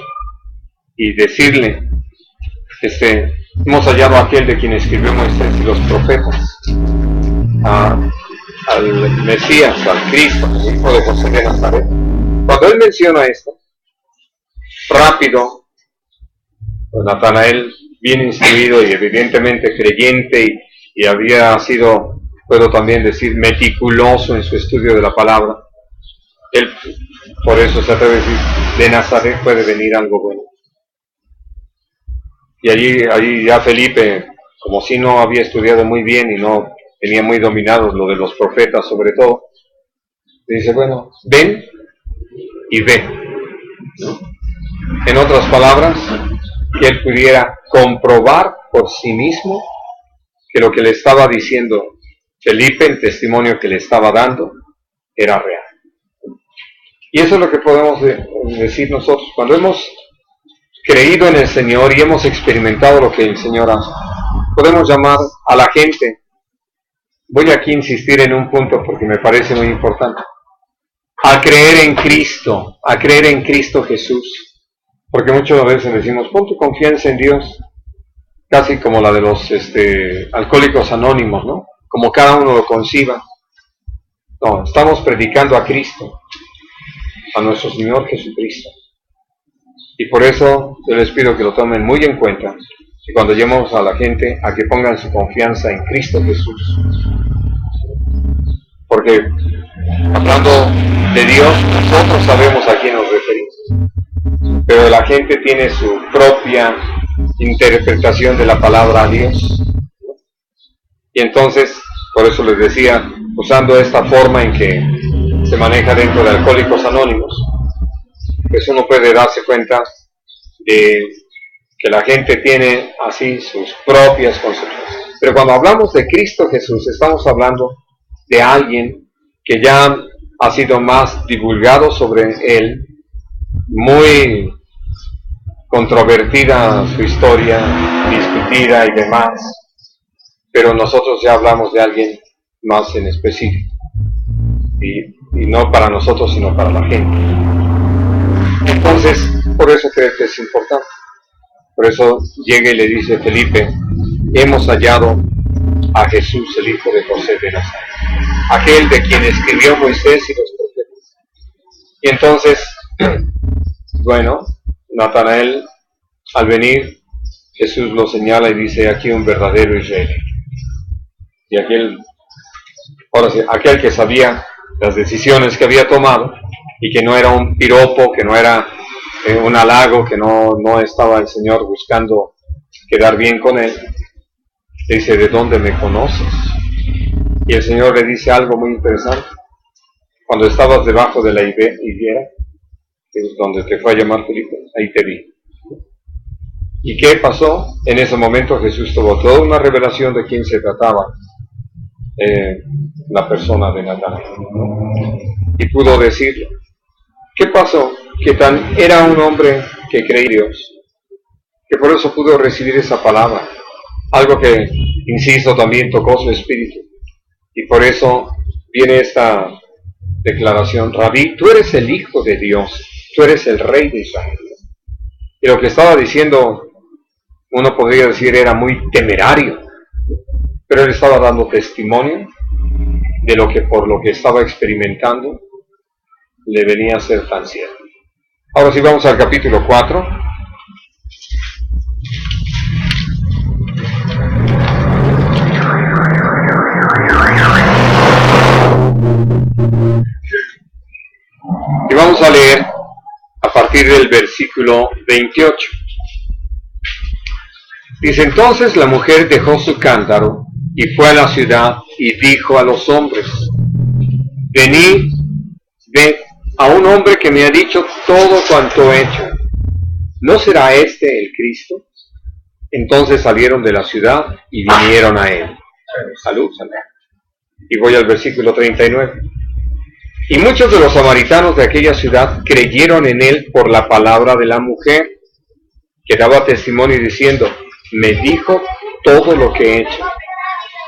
y decirle, hemos hallado a aquel de quien escribió Moisés y los profetas, al Mesías, al Cristo, el hijo de José de Nazaret. Cuando él menciona esto, rápido, Natanael, bien instruido y evidentemente creyente, y había sido, puedo también decir, meticuloso en su estudio de la palabra, él por eso se atreve a decir, de Nazaret puede venir algo bueno. Y allí ya Felipe, como si no había estudiado muy bien y no tenía muy dominado lo de los profetas sobre todo, dice, bueno, ven y ve. En otras palabras, que él pudiera comprobar por sí mismo que lo que le estaba diciendo Felipe, el testimonio que le estaba dando, era real. Y eso es lo que podemos decir nosotros. Cuando hemos creído en el Señor y hemos experimentado lo que el Señor hace, podemos llamar a la gente. Voy aquí a insistir en un punto porque me parece muy importante. A creer en Cristo Jesús. Porque muchas veces decimos, pon tu confianza en Dios, casi como la de los alcohólicos anónimos, ¿no? Como cada uno lo conciba. No, estamos predicando a Cristo, a nuestro Señor Jesucristo. Y por eso yo les pido que lo tomen muy en cuenta, y cuando llevemos a la gente a que pongan su confianza en Cristo Jesús. Porque hablando de Dios, nosotros sabemos a quién nos referimos, pero la gente tiene su propia interpretación de la palabra a Dios. Y entonces, por eso les decía, usando esta forma en que se maneja dentro de Alcohólicos Anónimos, pues uno puede darse cuenta de que la gente tiene así sus propias concepciones. Pero cuando hablamos de Cristo Jesús, estamos hablando de alguien que ya ha sido más divulgado sobre él, muy controvertida su historia, discutida y demás, pero nosotros ya hablamos de alguien más en específico. y no para nosotros, sino para la gente. Entonces, por eso creo que es importante. Por eso llega y le dice Felipe, hemos hallado a Jesús, el hijo de José de Nazaret, aquel de quien escribió Moisés y los profetas. Y entonces, bueno, Natanael, al venir, Jesús lo señala y dice, aquí un verdadero israelita. Y ahora sí, aquel que sabía las decisiones que había tomado y que no era un piropo, que no era un halago, que no estaba el Señor buscando quedar bien con él, le dice, ¿de dónde me conoces? Y el Señor le dice algo muy interesante. Cuando estabas debajo de la higuera, que es donde te fue a llamar Felipe, ahí te vi. ¿Y qué pasó? En ese momento Jesús tuvo toda una revelación de quién se trataba, la persona de Natanael, ¿no? Y pudo decirlo. ¿Qué pasó? Que era un hombre que creía en Dios, que por eso pudo recibir esa palabra, algo que, insisto, también tocó su espíritu, y por eso viene esta declaración, Rabí, tú eres el Hijo de Dios, tú eres el Rey de Israel. Y lo que estaba diciendo, uno podría decir, era muy temerario, pero él estaba dando testimonio de lo que por lo que estaba experimentando le venía a ser tan cierto. Ahora sí vamos al capítulo 4. Y vamos a leer a partir del versículo 28. Dice, entonces la mujer dejó su cántaro y fue a la ciudad y dijo a los hombres, venid, ved a un hombre que me ha dicho todo cuanto he hecho. ¿No será este el Cristo? Entonces salieron de la ciudad y vinieron a él. Salud. Y voy al versículo 39. Y muchos de los samaritanos de aquella ciudad creyeron en él por la palabra de la mujer, que daba testimonio diciendo, me dijo todo lo que he hecho.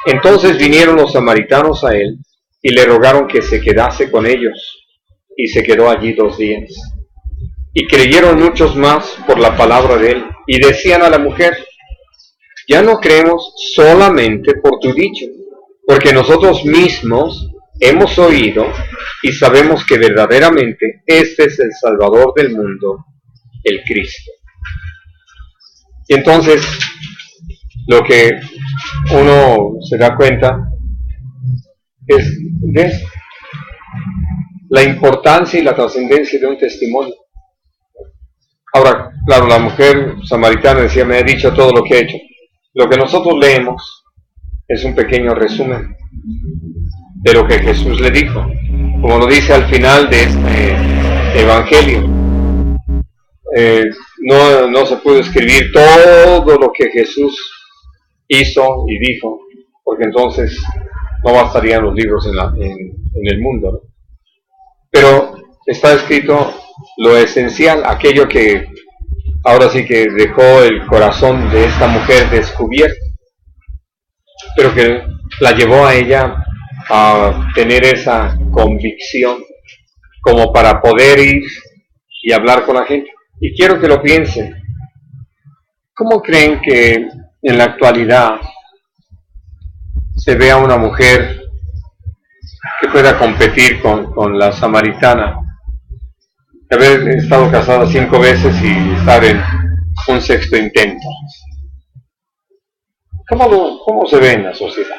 Entonces vinieron los samaritanos a él y le rogaron que se quedase con ellos, y se quedó allí 2 días. Y creyeron muchos más por la palabra de él, y decían a la mujer, ya no creemos solamente por tu dicho, porque nosotros mismos hemos oído y sabemos que verdaderamente este es el Salvador del mundo, el Cristo. Y entonces, lo que uno se da cuenta es de la importancia y la trascendencia de un testimonio. Ahora, claro, la mujer samaritana decía, me ha dicho todo lo que he hecho. Lo que nosotros leemos es un pequeño resumen de lo que Jesús le dijo, como lo dice al final de este evangelio. No se pudo escribir todo lo que Jesús hizo y dijo, porque entonces no bastarían los libros en el mundo, ¿no? Pero está escrito lo esencial, aquello que ahora sí que dejó el corazón de esta mujer descubierto, pero que la llevó a ella a tener esa convicción como para poder ir y hablar con la gente. Y quiero que lo piensen. ¿Cómo creen que en la actualidad se ve a una mujer que pueda competir con la samaritana? Haber estado casada 5 veces y estar en un 6º intento. ¿Cómo se ve en la sociedad?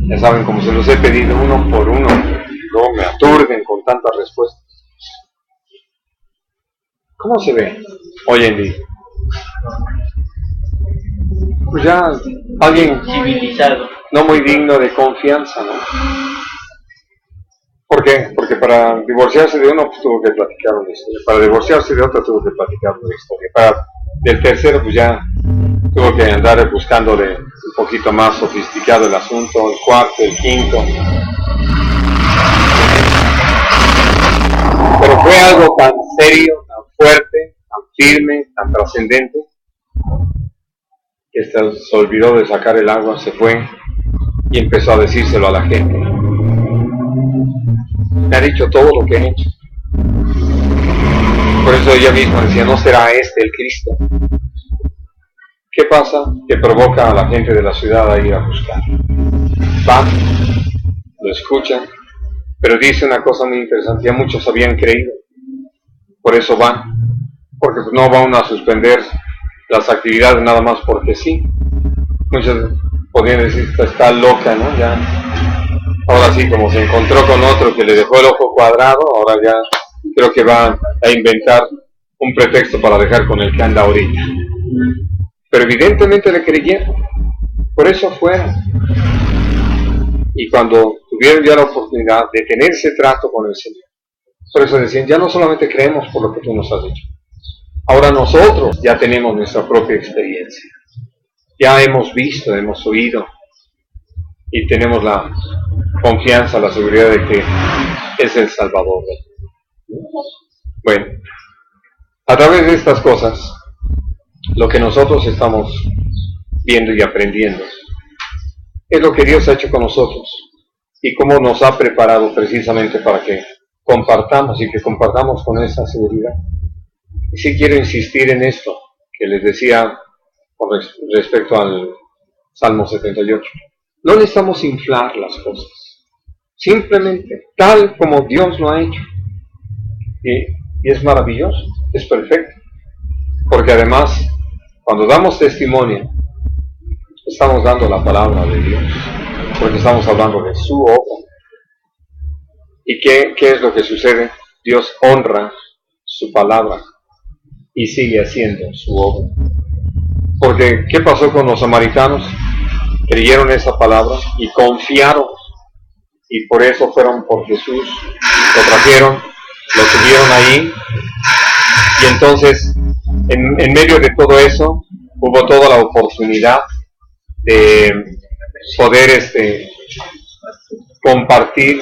Ya saben, como se los he pedido uno por uno, luego me aturden con tantas respuestas. ¿Cómo se ve hoy en día? Pues ya alguien
civilizado,
no muy digno de confianza, ¿no? ¿Por qué? Porque para divorciarse de uno pues, tuvo que platicar una historia, para divorciarse de otro tuvo que platicar una historia, del tercero pues ya tuvo que andar buscando de un poquito más sofisticado el asunto, el cuarto, el quinto. Pero fue algo tan serio, tan fuerte, tan firme, tan trascendente, Este se olvidó de sacar el agua, se fue y empezó a decírselo a la gente. Me ha dicho todo lo que he hecho. Por eso ella misma decía, ¿no será este el Cristo? ¿Qué pasa? Que provoca a la gente de la ciudad a ir a buscar. Van, lo escuchan, pero dice una cosa muy interesante, ya muchos habían creído. Por eso van, porque no van a suspender las actividades nada más porque sí. Muchos podrían decir, está loca, ¿no? Ya, ahora sí, como se encontró con otro que le dejó el ojo cuadrado, ahora ya creo que va a inventar un pretexto para dejar con el que anda ahorita. Pero evidentemente le creyeron, por eso fueron. Y cuando tuvieron ya la oportunidad de tener ese trato con el Señor, por eso decían, ya no solamente creemos por lo que tú nos has dicho, ahora nosotros ya tenemos nuestra propia experiencia. Ya hemos visto, hemos oído y tenemos la confianza, la seguridad de que es el Salvador. Bueno, a través de estas cosas, lo que nosotros estamos viendo y aprendiendo es lo que Dios ha hecho con nosotros y cómo nos ha preparado precisamente para que compartamos y que compartamos con esa seguridad. Y sí quiero insistir en esto que les decía con respecto al Salmo 78. No necesitamos inflar las cosas, simplemente tal como Dios lo ha hecho. Y es maravilloso, es perfecto, porque además cuando damos testimonio estamos dando la palabra de Dios, porque estamos hablando de su obra. ¿Y qué es lo que sucede? Dios honra su palabra y sigue haciendo su obra. Porque, ¿qué pasó con los samaritanos? Creyeron esa palabra y confiaron. Y por eso fueron por Jesús, lo trajeron, lo tuvieron ahí. Y entonces, en medio de todo eso, hubo toda la oportunidad de poder compartir,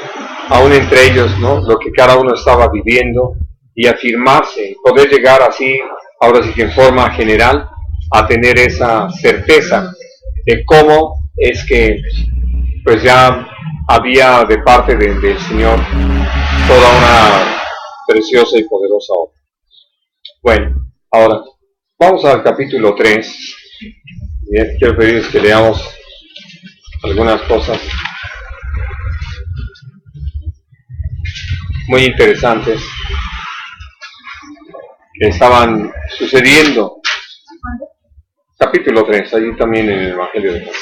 aún entre ellos, ¿no?, lo que cada uno estaba viviendo y afirmarse, poder llegar así, ahora sí que en forma general, a tener esa certeza de cómo es que pues ya había de parte del Señor toda una preciosa y poderosa obra. Bueno, ahora vamos al capítulo 3. Y quiero pedirles que leamos algunas cosas muy interesantes que estaban sucediendo. Capítulo 3, allí también en el Evangelio de Juan.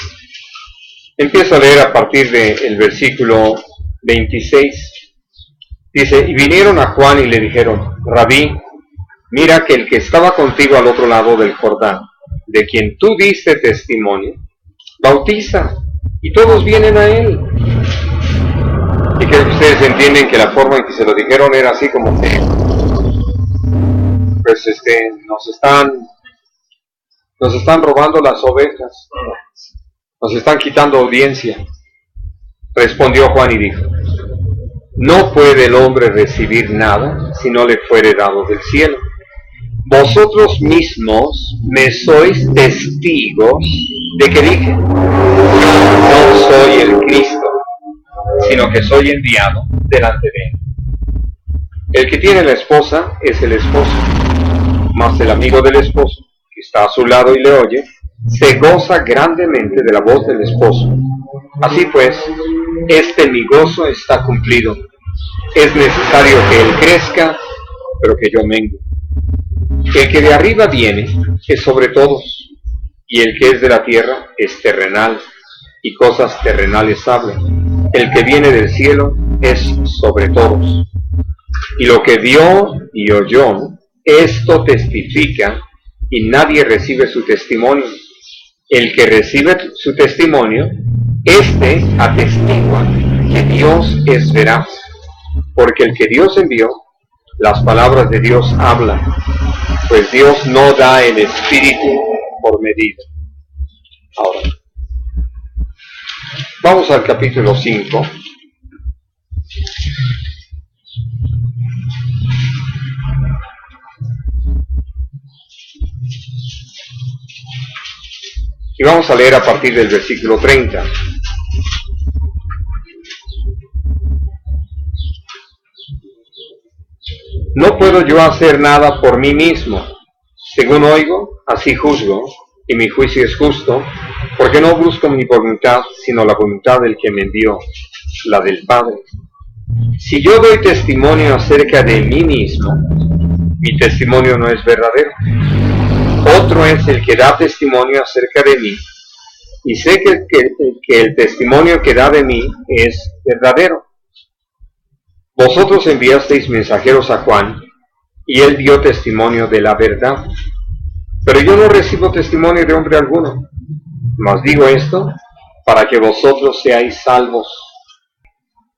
Empiezo a leer a partir del versículo 26. Dice, y vinieron a Juan y le dijeron, Rabí, mira que el que estaba contigo al otro lado del Jordán, de quien tú diste testimonio, bautiza, y todos vienen a él. Y creo que ustedes entienden que la forma en que se lo dijeron era así como que, pues nos están robando las ovejas, nos están quitando audiencia. Respondió Juan y dijo, no puede el hombre recibir nada si no le fuere dado del cielo. Vosotros mismos me sois testigos de que dije, no soy el Cristo, sino que soy enviado delante de él. El que tiene la esposa es el esposo, mas el amigo del esposo, que está a su lado y le oye, se goza grandemente de la voz del esposo. Así pues, mi gozo está cumplido. Es necesario que él crezca, pero que yo mengue. El que de arriba viene es sobre todos, y el que es de la tierra es terrenal, y cosas terrenales habla. El que viene del cielo es sobre todos. Y lo que vio y oyó, esto testifica, y nadie recibe su testimonio. El que recibe su testimonio, éste atestigua que Dios es veraz, porque el que Dios envió, las palabras de Dios hablan, pues Dios no da el Espíritu por medida. Ahora, vamos al capítulo 5. Y vamos a leer a partir del versículo 30. No puedo yo hacer nada por mí mismo. Según oigo, así juzgo, y mi juicio es justo, porque no busco mi voluntad, sino la voluntad del que me envió, la del Padre. Si yo doy testimonio acerca de mí mismo, mi testimonio no es verdadero. Otro es el que da testimonio acerca de mí, y sé que el testimonio que da de mí es verdadero. Vosotros enviasteis mensajeros a Juan, y él dio testimonio de la verdad. Pero yo no recibo testimonio de hombre alguno, mas digo esto para que vosotros seáis salvos.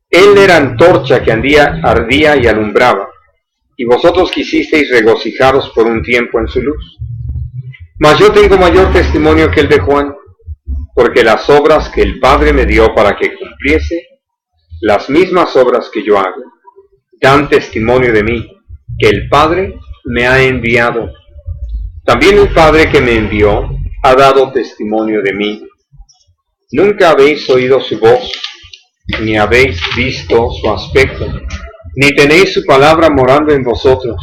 Él era antorcha que ardía y alumbraba, y vosotros quisisteis regocijaros por un tiempo en su luz. Mas yo tengo mayor testimonio que el de Juan, porque las obras que el Padre me dio para que cumpliese, las mismas obras que yo hago, dan testimonio de mí, que el Padre me ha enviado. También el Padre que me envió ha dado testimonio de mí. Nunca habéis oído su voz, ni habéis visto su aspecto, ni tenéis su palabra morando en vosotros,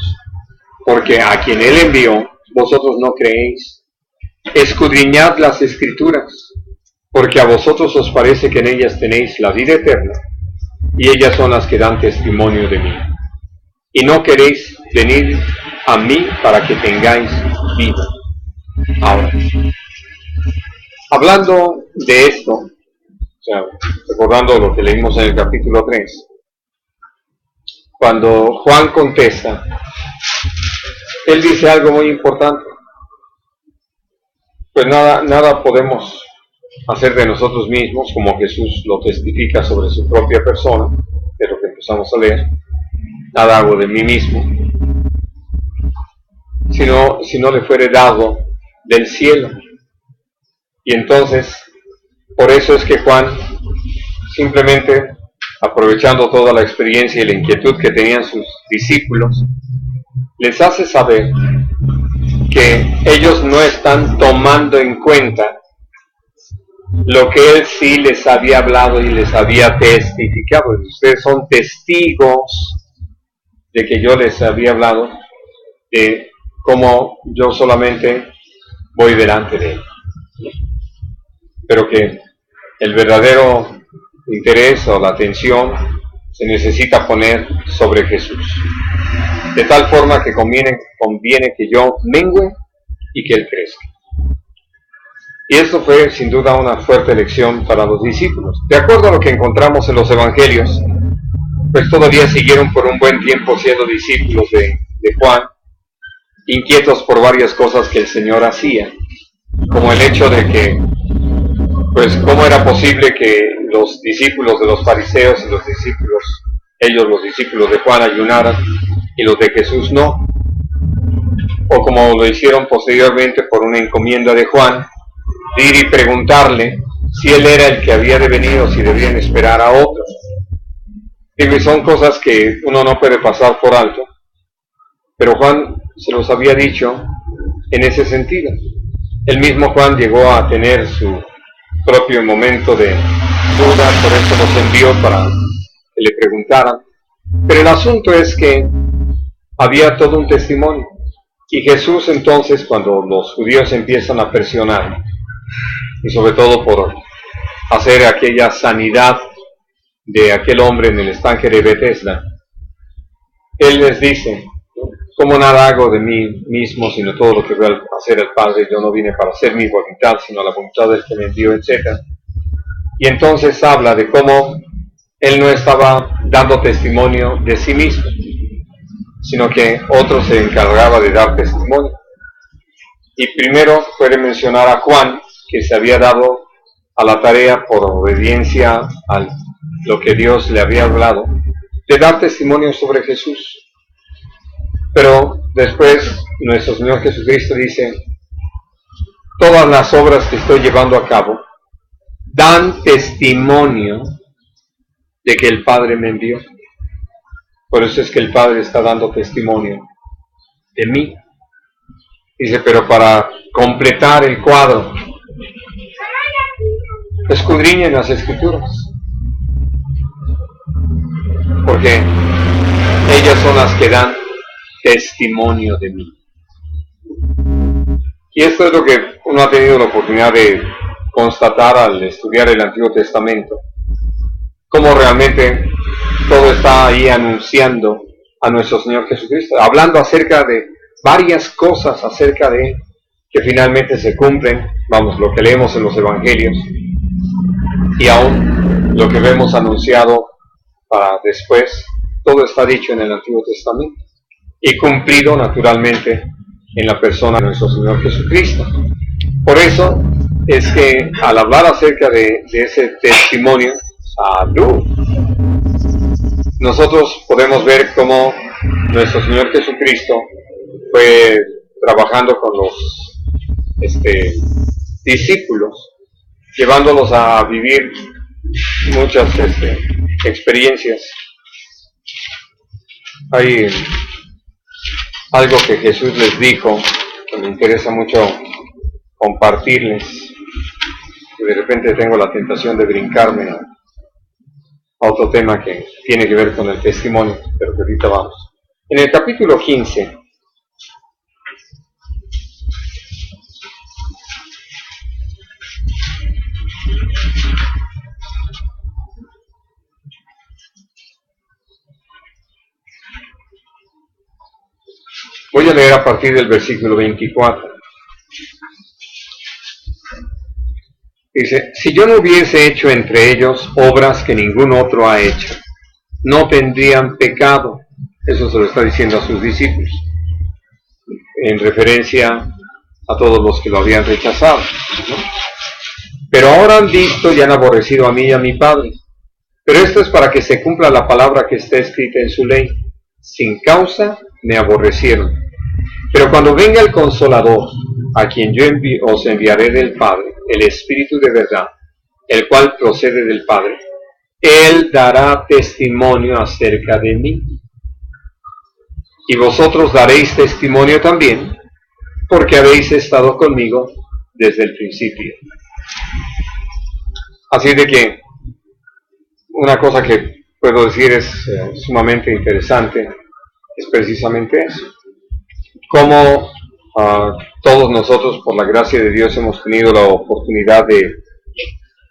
porque a quien él envió, vosotros no creéis. Escudriñad las Escrituras, porque a vosotros os parece que en ellas tenéis la vida eterna, y ellas son las que dan testimonio de mí. Y no queréis venir a mí para que tengáis vida. Ahora, hablando de esto, o sea, recordando lo que leímos en el capítulo 3, cuando Juan contesta, él dice algo muy importante. Pues nada podemos hacer de nosotros mismos, como Jesús lo testifica sobre su propia persona, de lo que empezamos a leer. Nada hago de mí mismo, si no le fuere dado del cielo. Y entonces, por eso es que Juan, simplemente aprovechando toda la experiencia y la inquietud que tenían sus discípulos, les hace saber que ellos no están tomando en cuenta lo que él sí les había hablado y les había testificado. Ustedes son testigos de que yo les había hablado, de cómo yo solamente voy delante de él. Pero que el verdadero interés o la atención se necesita poner sobre Jesús. De tal forma que conviene que yo mengue y que él crezca. Y esto fue sin duda una fuerte lección para los discípulos. De acuerdo a lo que encontramos en los evangelios, pues todavía siguieron por un buen tiempo siendo discípulos de Juan, inquietos por varias cosas que el Señor hacía, como el hecho de que, pues, cómo era posible que los discípulos de los fariseos y los discípulos de Juan ayunaran y los de Jesús no, o como lo hicieron posteriormente por una encomienda de Juan, de ir y preguntarle si él era el que había de venir o si debían esperar a otro. Y son cosas que uno no puede pasar por alto, pero Juan se los había dicho en ese sentido. El mismo Juan llegó a tener su propio momento de duda, por eso los envió para que le preguntaran. Pero el asunto es que había todo un testimonio. Y Jesús entonces, cuando los judíos empiezan a presionar, y sobre todo por hacer aquella sanidad de aquel hombre en el estanque de Betesda, él les dice: como nada hago de mí mismo, sino todo lo que voy a hacer el Padre. Yo no vine para hacer mi voluntad, sino la voluntad del que me envió, etc. Y entonces habla de cómo él no estaba dando testimonio de sí mismo, sino que otro se encargaba de dar testimonio. Y primero puede mencionar a Juan, que se había dado a la tarea por obediencia a lo que Dios le había hablado, de dar testimonio sobre Jesús. Pero después nuestro Señor Jesucristo dice: todas las obras que estoy llevando a cabo dan testimonio de que el Padre me envió. Por eso es que el Padre está dando testimonio de mí. Dice, pero para completar el cuadro, escudriñen las Escrituras, porque ellas son las que dan testimonio de mí. Y esto es lo que uno ha tenido la oportunidad de constatar al estudiar el Antiguo Testamento, cómo realmente todo está ahí anunciando a nuestro Señor Jesucristo, hablando acerca de varias cosas acerca de que finalmente se cumplen, vamos, lo que leemos en los Evangelios, y aún lo que vemos anunciado para después, todo está dicho en el Antiguo Testamento, y cumplido naturalmente en la persona de nuestro Señor Jesucristo. Por eso es que al hablar acerca de ese testimonio, salud, nosotros podemos ver cómo nuestro Señor Jesucristo fue trabajando con los discípulos, llevándolos a vivir muchas experiencias. Hay algo que Jesús les dijo que me interesa mucho compartirles, y de repente tengo la tentación de brincarme a otro tema que tiene que ver con el testimonio, pero que ahorita vamos. En el capítulo 15, voy a leer a partir del versículo 24. Dice: si yo no hubiese hecho entre ellos obras que ningún otro ha hecho, no tendrían pecado. Eso se lo está diciendo a sus discípulos, en referencia a todos los que lo habían rechazado, ¿no? Pero ahora han visto y han aborrecido a mí y a mi Padre. Pero esto es para que se cumpla la palabra que está escrita en su ley: sin causa me aborrecieron. Pero cuando venga el Consolador, a quien yo os enviaré del Padre, el Espíritu de verdad, el cual procede del Padre, Él dará testimonio acerca de mí. Y vosotros daréis testimonio también, porque habéis estado conmigo desde el principio. Así de que una cosa que puedo decir es sumamente interesante, es precisamente eso. Cómo todos nosotros, por la gracia de Dios, hemos tenido la oportunidad de,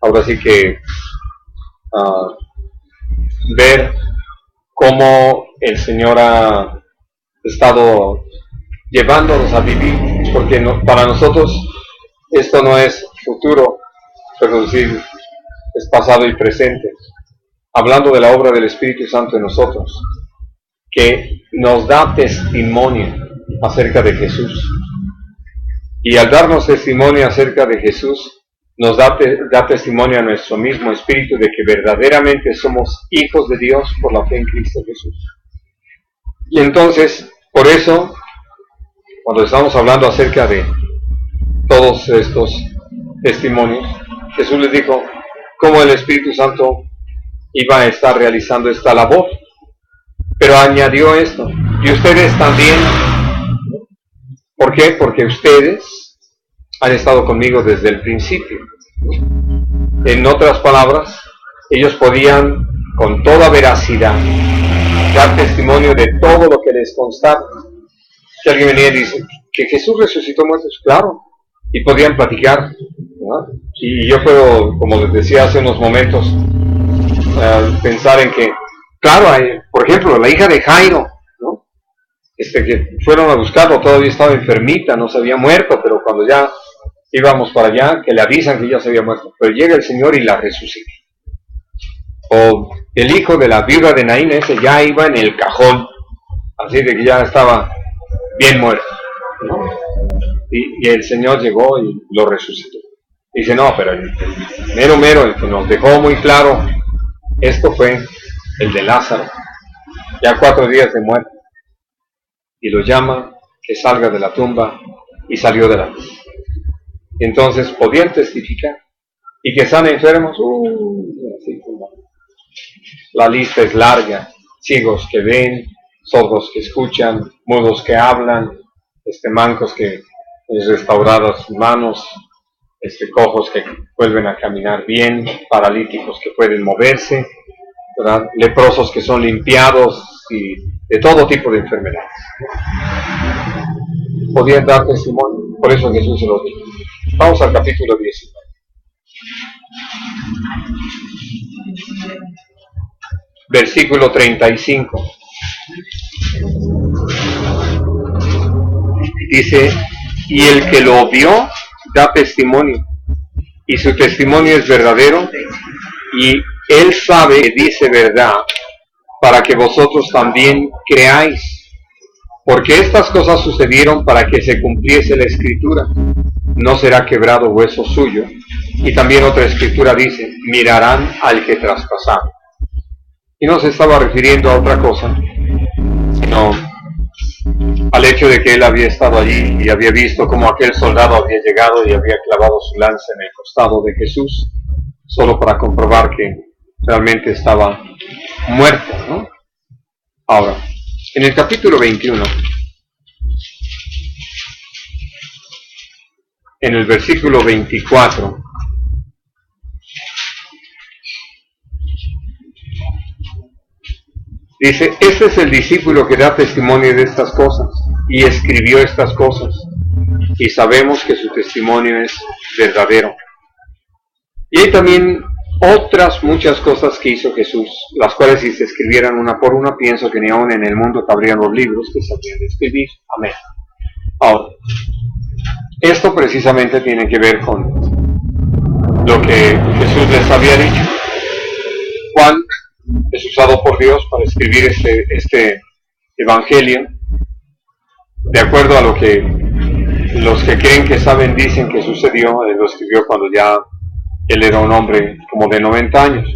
ahora sí que, ver cómo el Señor ha estado llevándonos a vivir, porque para nosotros esto no es futuro, pero decir, es pasado y presente, hablando de la obra del Espíritu Santo en nosotros, que nos da testimonio acerca de Jesús. Y al darnos testimonio acerca de Jesús, nos da testimonio a nuestro mismo espíritu de que verdaderamente somos hijos de Dios por la fe en Cristo Jesús. Y entonces, por eso, cuando estamos hablando acerca de todos estos testimonios, Jesús les dijo cómo el Espíritu Santo iba a estar realizando esta labor. Pero añadió esto: y ustedes también. ¿Por qué? Porque ustedes han estado conmigo desde el principio. En otras palabras, ellos podían con toda veracidad dar testimonio de todo lo que les constaba. Si alguien venía y dice que Jesús resucitó muertos, claro, y podían platicar, ¿no? Y yo puedo, como les decía hace unos momentos, pensar en que, claro, por ejemplo, la hija de Jairo, ¿no? Que fueron a buscarlo, todavía estaba enfermita, no se había muerto, pero cuando ya íbamos para allá, que le avisan que ya se había muerto, pero llega el Señor y la resucita. O el hijo de la viuda de Naín, ese ya iba en el cajón, así de que ya estaba bien muerto, ¿no? Y el Señor llegó y lo resucitó. Dice, no, pero el mero, el que nos dejó muy claro esto fue el de Lázaro, ya 4 días de muerte. Y lo llama que salga de la tumba, y salió de la tumba. Y entonces podían testificar, y que están enfermos, así como la lista es larga: ciegos que ven, sordos que escuchan, mudos que hablan, mancos que restauradas sus manos, cojos que vuelven a caminar bien, paralíticos que pueden moverse, ¿verdad? Leprosos que son limpiados y de todo tipo de enfermedades. Podían dar testimonio, por eso Jesús se lo dijo. Vamos al capítulo 19. Versículo 35. Dice, y el que lo vio da testimonio, y su testimonio es verdadero, y él sabe que dice verdad, para que vosotros también creáis, porque estas cosas sucedieron para que se cumpliese la escritura, no será quebrado hueso suyo. Y también otra escritura dice, mirarán al que traspasaron. Y no se estaba refiriendo a otra cosa, sino al hecho de que él había estado allí y había visto cómo aquel soldado había llegado y había clavado su lanza en el costado de Jesús, solo para comprobar que realmente estaba muerto, ¿no? Ahora, en el capítulo 21, en el versículo 24, dice, este es el discípulo que da testimonio de estas cosas, y escribió estas cosas, y sabemos que su testimonio es verdadero. Y hay también otras muchas cosas que hizo Jesús, las cuales si se escribieran una por una, pienso que ni aún en el mundo cabrían los libros que se habrían de escribir. Amén. Ahora, esto precisamente tiene que ver con lo que Jesús les había dicho. Juan es usado por Dios para escribir este evangelio, de acuerdo a lo que los que creen que saben dicen que sucedió. Él lo escribió cuando ya él era un hombre como de 90 años.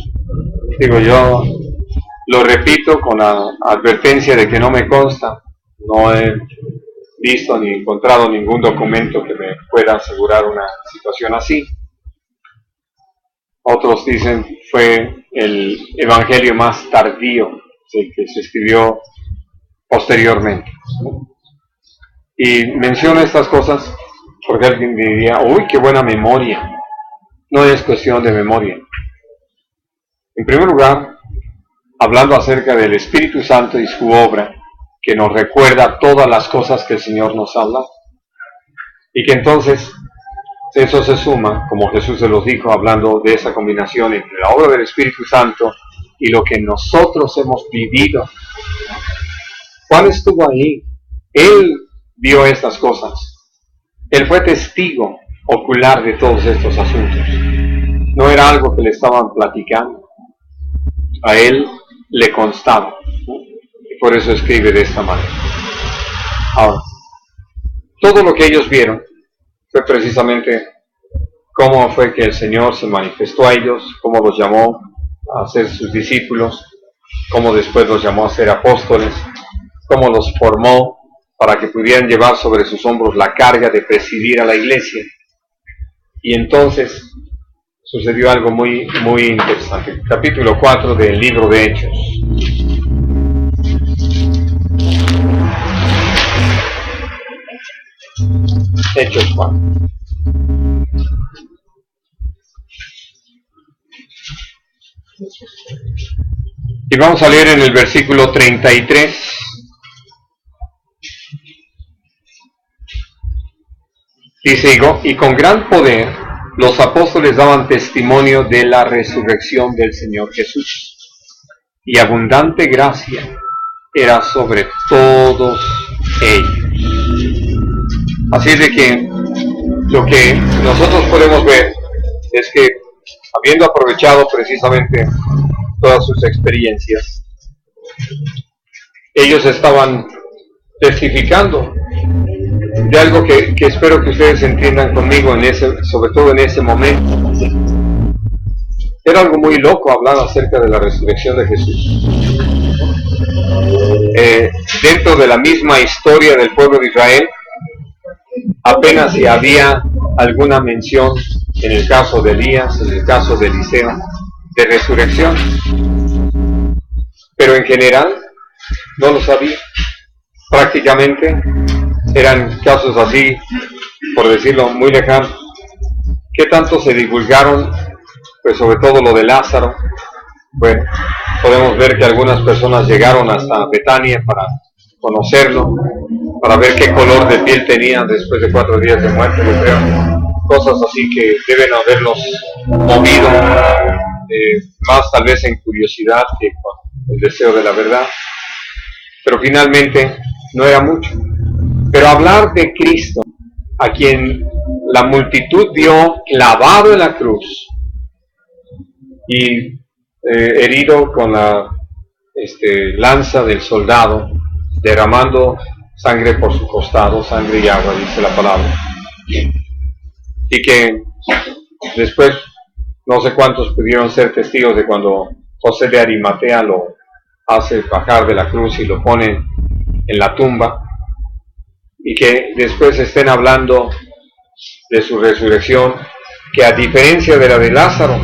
Digo, yo lo repito con la advertencia de que no me consta, no he visto ni encontrado ningún documento que me pueda asegurar una situación así. Otros dicen fue el evangelio más tardío, sí, que se escribió posteriormente. Y menciono estas cosas porque alguien diría, uy, qué buena memoria. No es cuestión de memoria. En primer lugar, hablando acerca del Espíritu Santo y su obra, que nos recuerda todas las cosas que el Señor nos habla, y que entonces eso se suma, como Jesús se los dijo, hablando de esa combinación entre la obra del Espíritu Santo y lo que nosotros hemos vivido. Juan estuvo ahí, él vio estas cosas, él fue testigo ocular de todos estos asuntos. No era algo que le estaban platicando, a él le constaba, ¿no? Y por eso escribe de esta manera. Ahora, todo lo que ellos vieron fue precisamente cómo fue que el Señor se manifestó a ellos, cómo los llamó a ser sus discípulos, cómo después los llamó a ser apóstoles, cómo los formó para que pudieran llevar sobre sus hombros la carga de presidir a la iglesia. Y entonces sucedió algo muy, muy interesante. Capítulo 4 del libro de Hechos. Hechos 4. Y vamos a leer en el versículo 33. Dice, y con gran poder los apóstoles daban testimonio de la resurrección del Señor Jesús, y abundante gracia era sobre todos ellos. Así es de que lo que nosotros podemos ver es que, habiendo aprovechado precisamente todas sus experiencias, ellos estaban testificando de algo que espero que ustedes entiendan conmigo, sobre todo en ese momento. Era algo muy loco hablar acerca de la resurrección de Jesús. Dentro de la misma historia del pueblo de Israel, apenas si había alguna mención, en el caso de Elías, en el caso de Eliseo, de resurrección. Pero en general no lo sabía. Prácticamente eran casos así, por decirlo, muy lejanos. ¿Qué tanto se divulgaron? Pues sobre todo lo de Lázaro. Bueno, podemos ver que algunas personas llegaron hasta Betania para conocerlo, para ver qué color de piel tenía después de 4 días de muerte, yo creo. Cosas así que deben haberlos movido, más tal vez en curiosidad que con el deseo de la verdad. Pero finalmente no era mucho. Pero hablar de Cristo, a quien la multitud vio clavado en la cruz y herido con la lanza del soldado, derramando sangre por su costado, sangre y agua, dice la palabra, y que después no sé cuántos pudieron ser testigos de cuando José de Arimatea lo hace bajar de la cruz y lo pone en la tumba, y que después estén hablando de su resurrección, que a diferencia de la de Lázaro,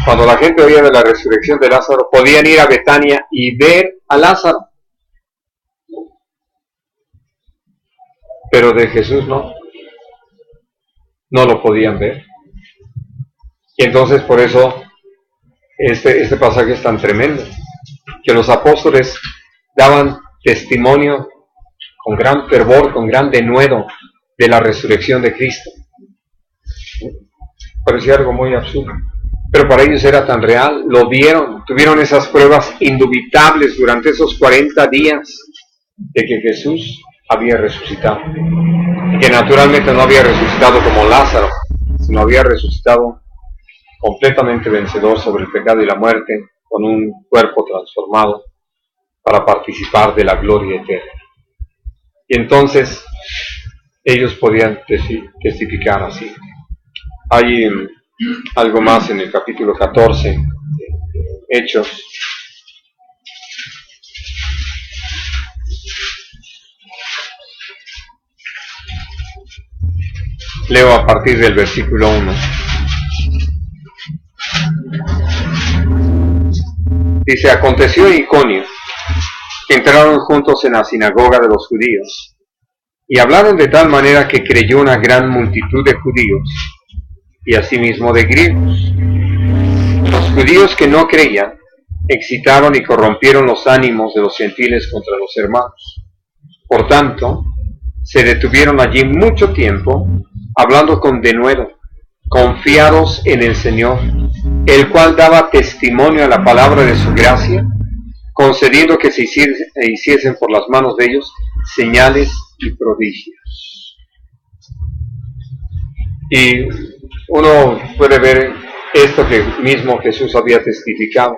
cuando la gente oía de la resurrección de Lázaro, podían ir a Betania y ver a Lázaro, pero de Jesús no lo podían ver. Y entonces por eso este pasaje es tan tremendo, que los apóstoles daban testimonio con gran fervor, con gran denuedo de la resurrección de Cristo. Parecía algo muy absurdo, pero para ellos era tan real, lo vieron, tuvieron esas pruebas indubitables durante esos 40 días de que Jesús había resucitado, y que naturalmente no había resucitado como Lázaro, sino había resucitado completamente vencedor sobre el pecado y la muerte, con un cuerpo transformado para participar de la gloria eterna. Y entonces ellos podían testificar así. Hay algo más en el capítulo 14 de Hechos. Leo a partir del versículo 1. Dice: aconteció en Iconio que entraron juntos en la sinagoga de los judíos, y hablaron de tal manera que creyó una gran multitud de judíos, y asimismo de griegos. Los judíos que no creían excitaron y corrompieron los ánimos de los gentiles contra los hermanos. Por tanto, se detuvieron allí mucho tiempo, hablando con denuedo, confiados en el Señor, el cual daba testimonio a la palabra de su gracia, concediendo que se hiciesen por las manos de ellos señales y prodigios. Y uno puede ver esto que mismo Jesús había testificado.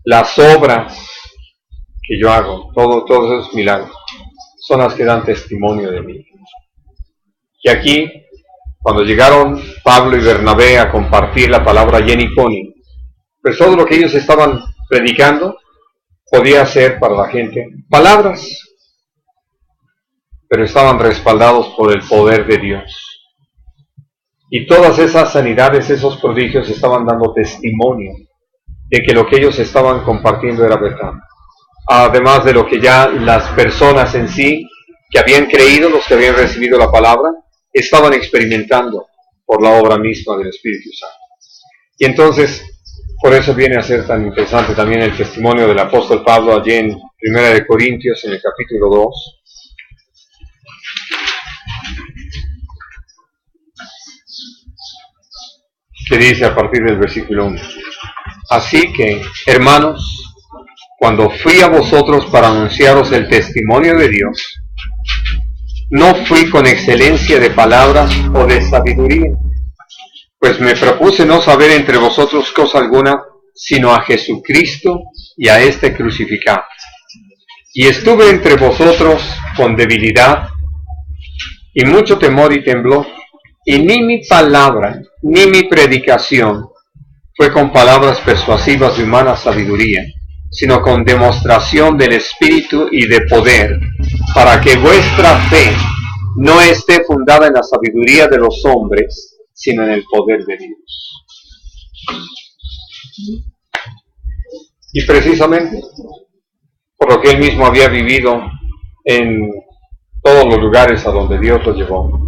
Las obras que yo hago, todos esos milagros, son las que dan testimonio de mí. Y aquí, cuando llegaron Pablo y Bernabé a compartir la palabra allí en Iconio, pues todo lo que ellos estaban predicando podía ser para la gente palabras, pero estaban respaldados por el poder de Dios. Y todas esas sanidades, esos prodigios estaban dando testimonio de que lo que ellos estaban compartiendo era verdad. Además de lo que ya las personas en sí, que habían creído, los que habían recibido la palabra, estaban experimentando por la obra misma del Espíritu Santo. Y entonces, por eso viene a ser tan interesante también el testimonio del apóstol Pablo allí en 1 de Corintios, en el capítulo 2. Que dice a partir del versículo 1: así que, hermanos, cuando fui a vosotros para anunciaros el testimonio de Dios, no fui con excelencia de palabras o de sabiduría, pues me propuse no saber entre vosotros cosa alguna, sino a Jesucristo y a este crucificado. Y estuve entre vosotros con debilidad y mucho temor y temblor, y ni mi palabra ni mi predicación fue con palabras persuasivas de humana sabiduría, sino con demostración del Espíritu y de poder, para que vuestra fe no esté fundada en la sabiduría de los hombres, sino en el poder de Dios. Y precisamente por lo que él mismo había vivido en todos los lugares a donde Dios lo llevó,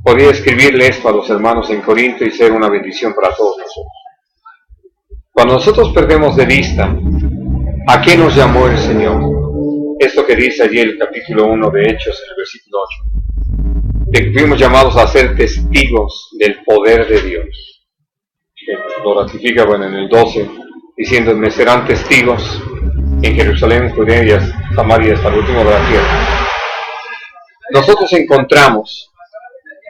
podía escribirle esto a los hermanos en Corinto y ser una bendición para todos nosotros. Cuando nosotros perdemos de vista a qué nos llamó el Señor, esto que dice allí el capítulo 1 de Hechos, en el versículo 8, de que fuimos llamados a ser testigos del poder de Dios. Lo ratifica, en el 12, diciendo, me serán testigos en Jerusalén, Judea y Samaria hasta el último de la tierra. Nosotros encontramos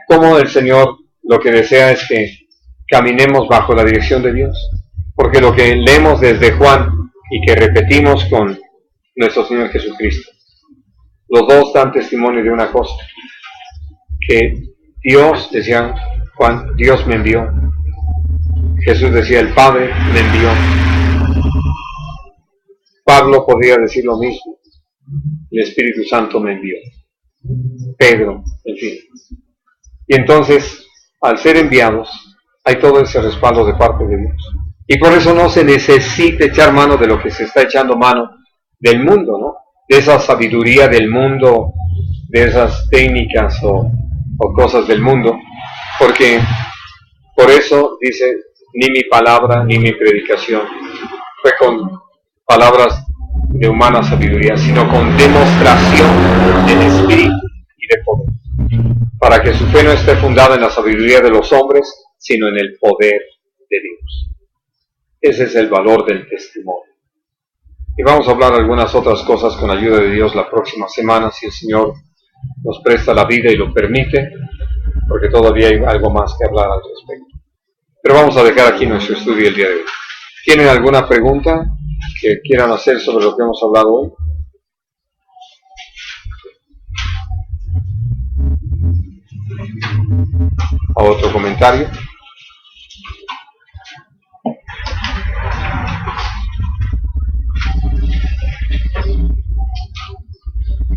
cómo el Señor lo que desea es que caminemos bajo la dirección de Dios, porque lo que leemos desde Juan y que repetimos con nuestro Señor Jesucristo, los dos dan testimonio de una cosa, que Dios, decía Juan, Dios me envió. Jesús decía, el Padre me envió. Pablo podría decir lo mismo, el Espíritu Santo me envió. Pedro, en fin. Y entonces, al ser enviados, hay todo ese respaldo de parte de Dios. Y por eso no se necesita echar mano de lo que se está echando mano del mundo, ¿no? De esa sabiduría del mundo, de esas técnicas o cosas del mundo, porque por eso dice, ni mi palabra ni mi predicación fue con palabras de humana sabiduría, sino con demostración del Espíritu y de poder, para que su fe no esté fundada en la sabiduría de los hombres, sino en el poder de Dios. Ese es el valor del testimonio. Y vamos a hablar algunas otras cosas con ayuda de Dios la próxima semana, si el Señor nos presta la vida y lo permite, porque todavía hay algo más que hablar al respecto. Pero vamos a dejar aquí nuestro estudio el día de hoy. ¿Tienen alguna pregunta que quieran hacer sobre lo que hemos hablado hoy? ¿O otro comentario?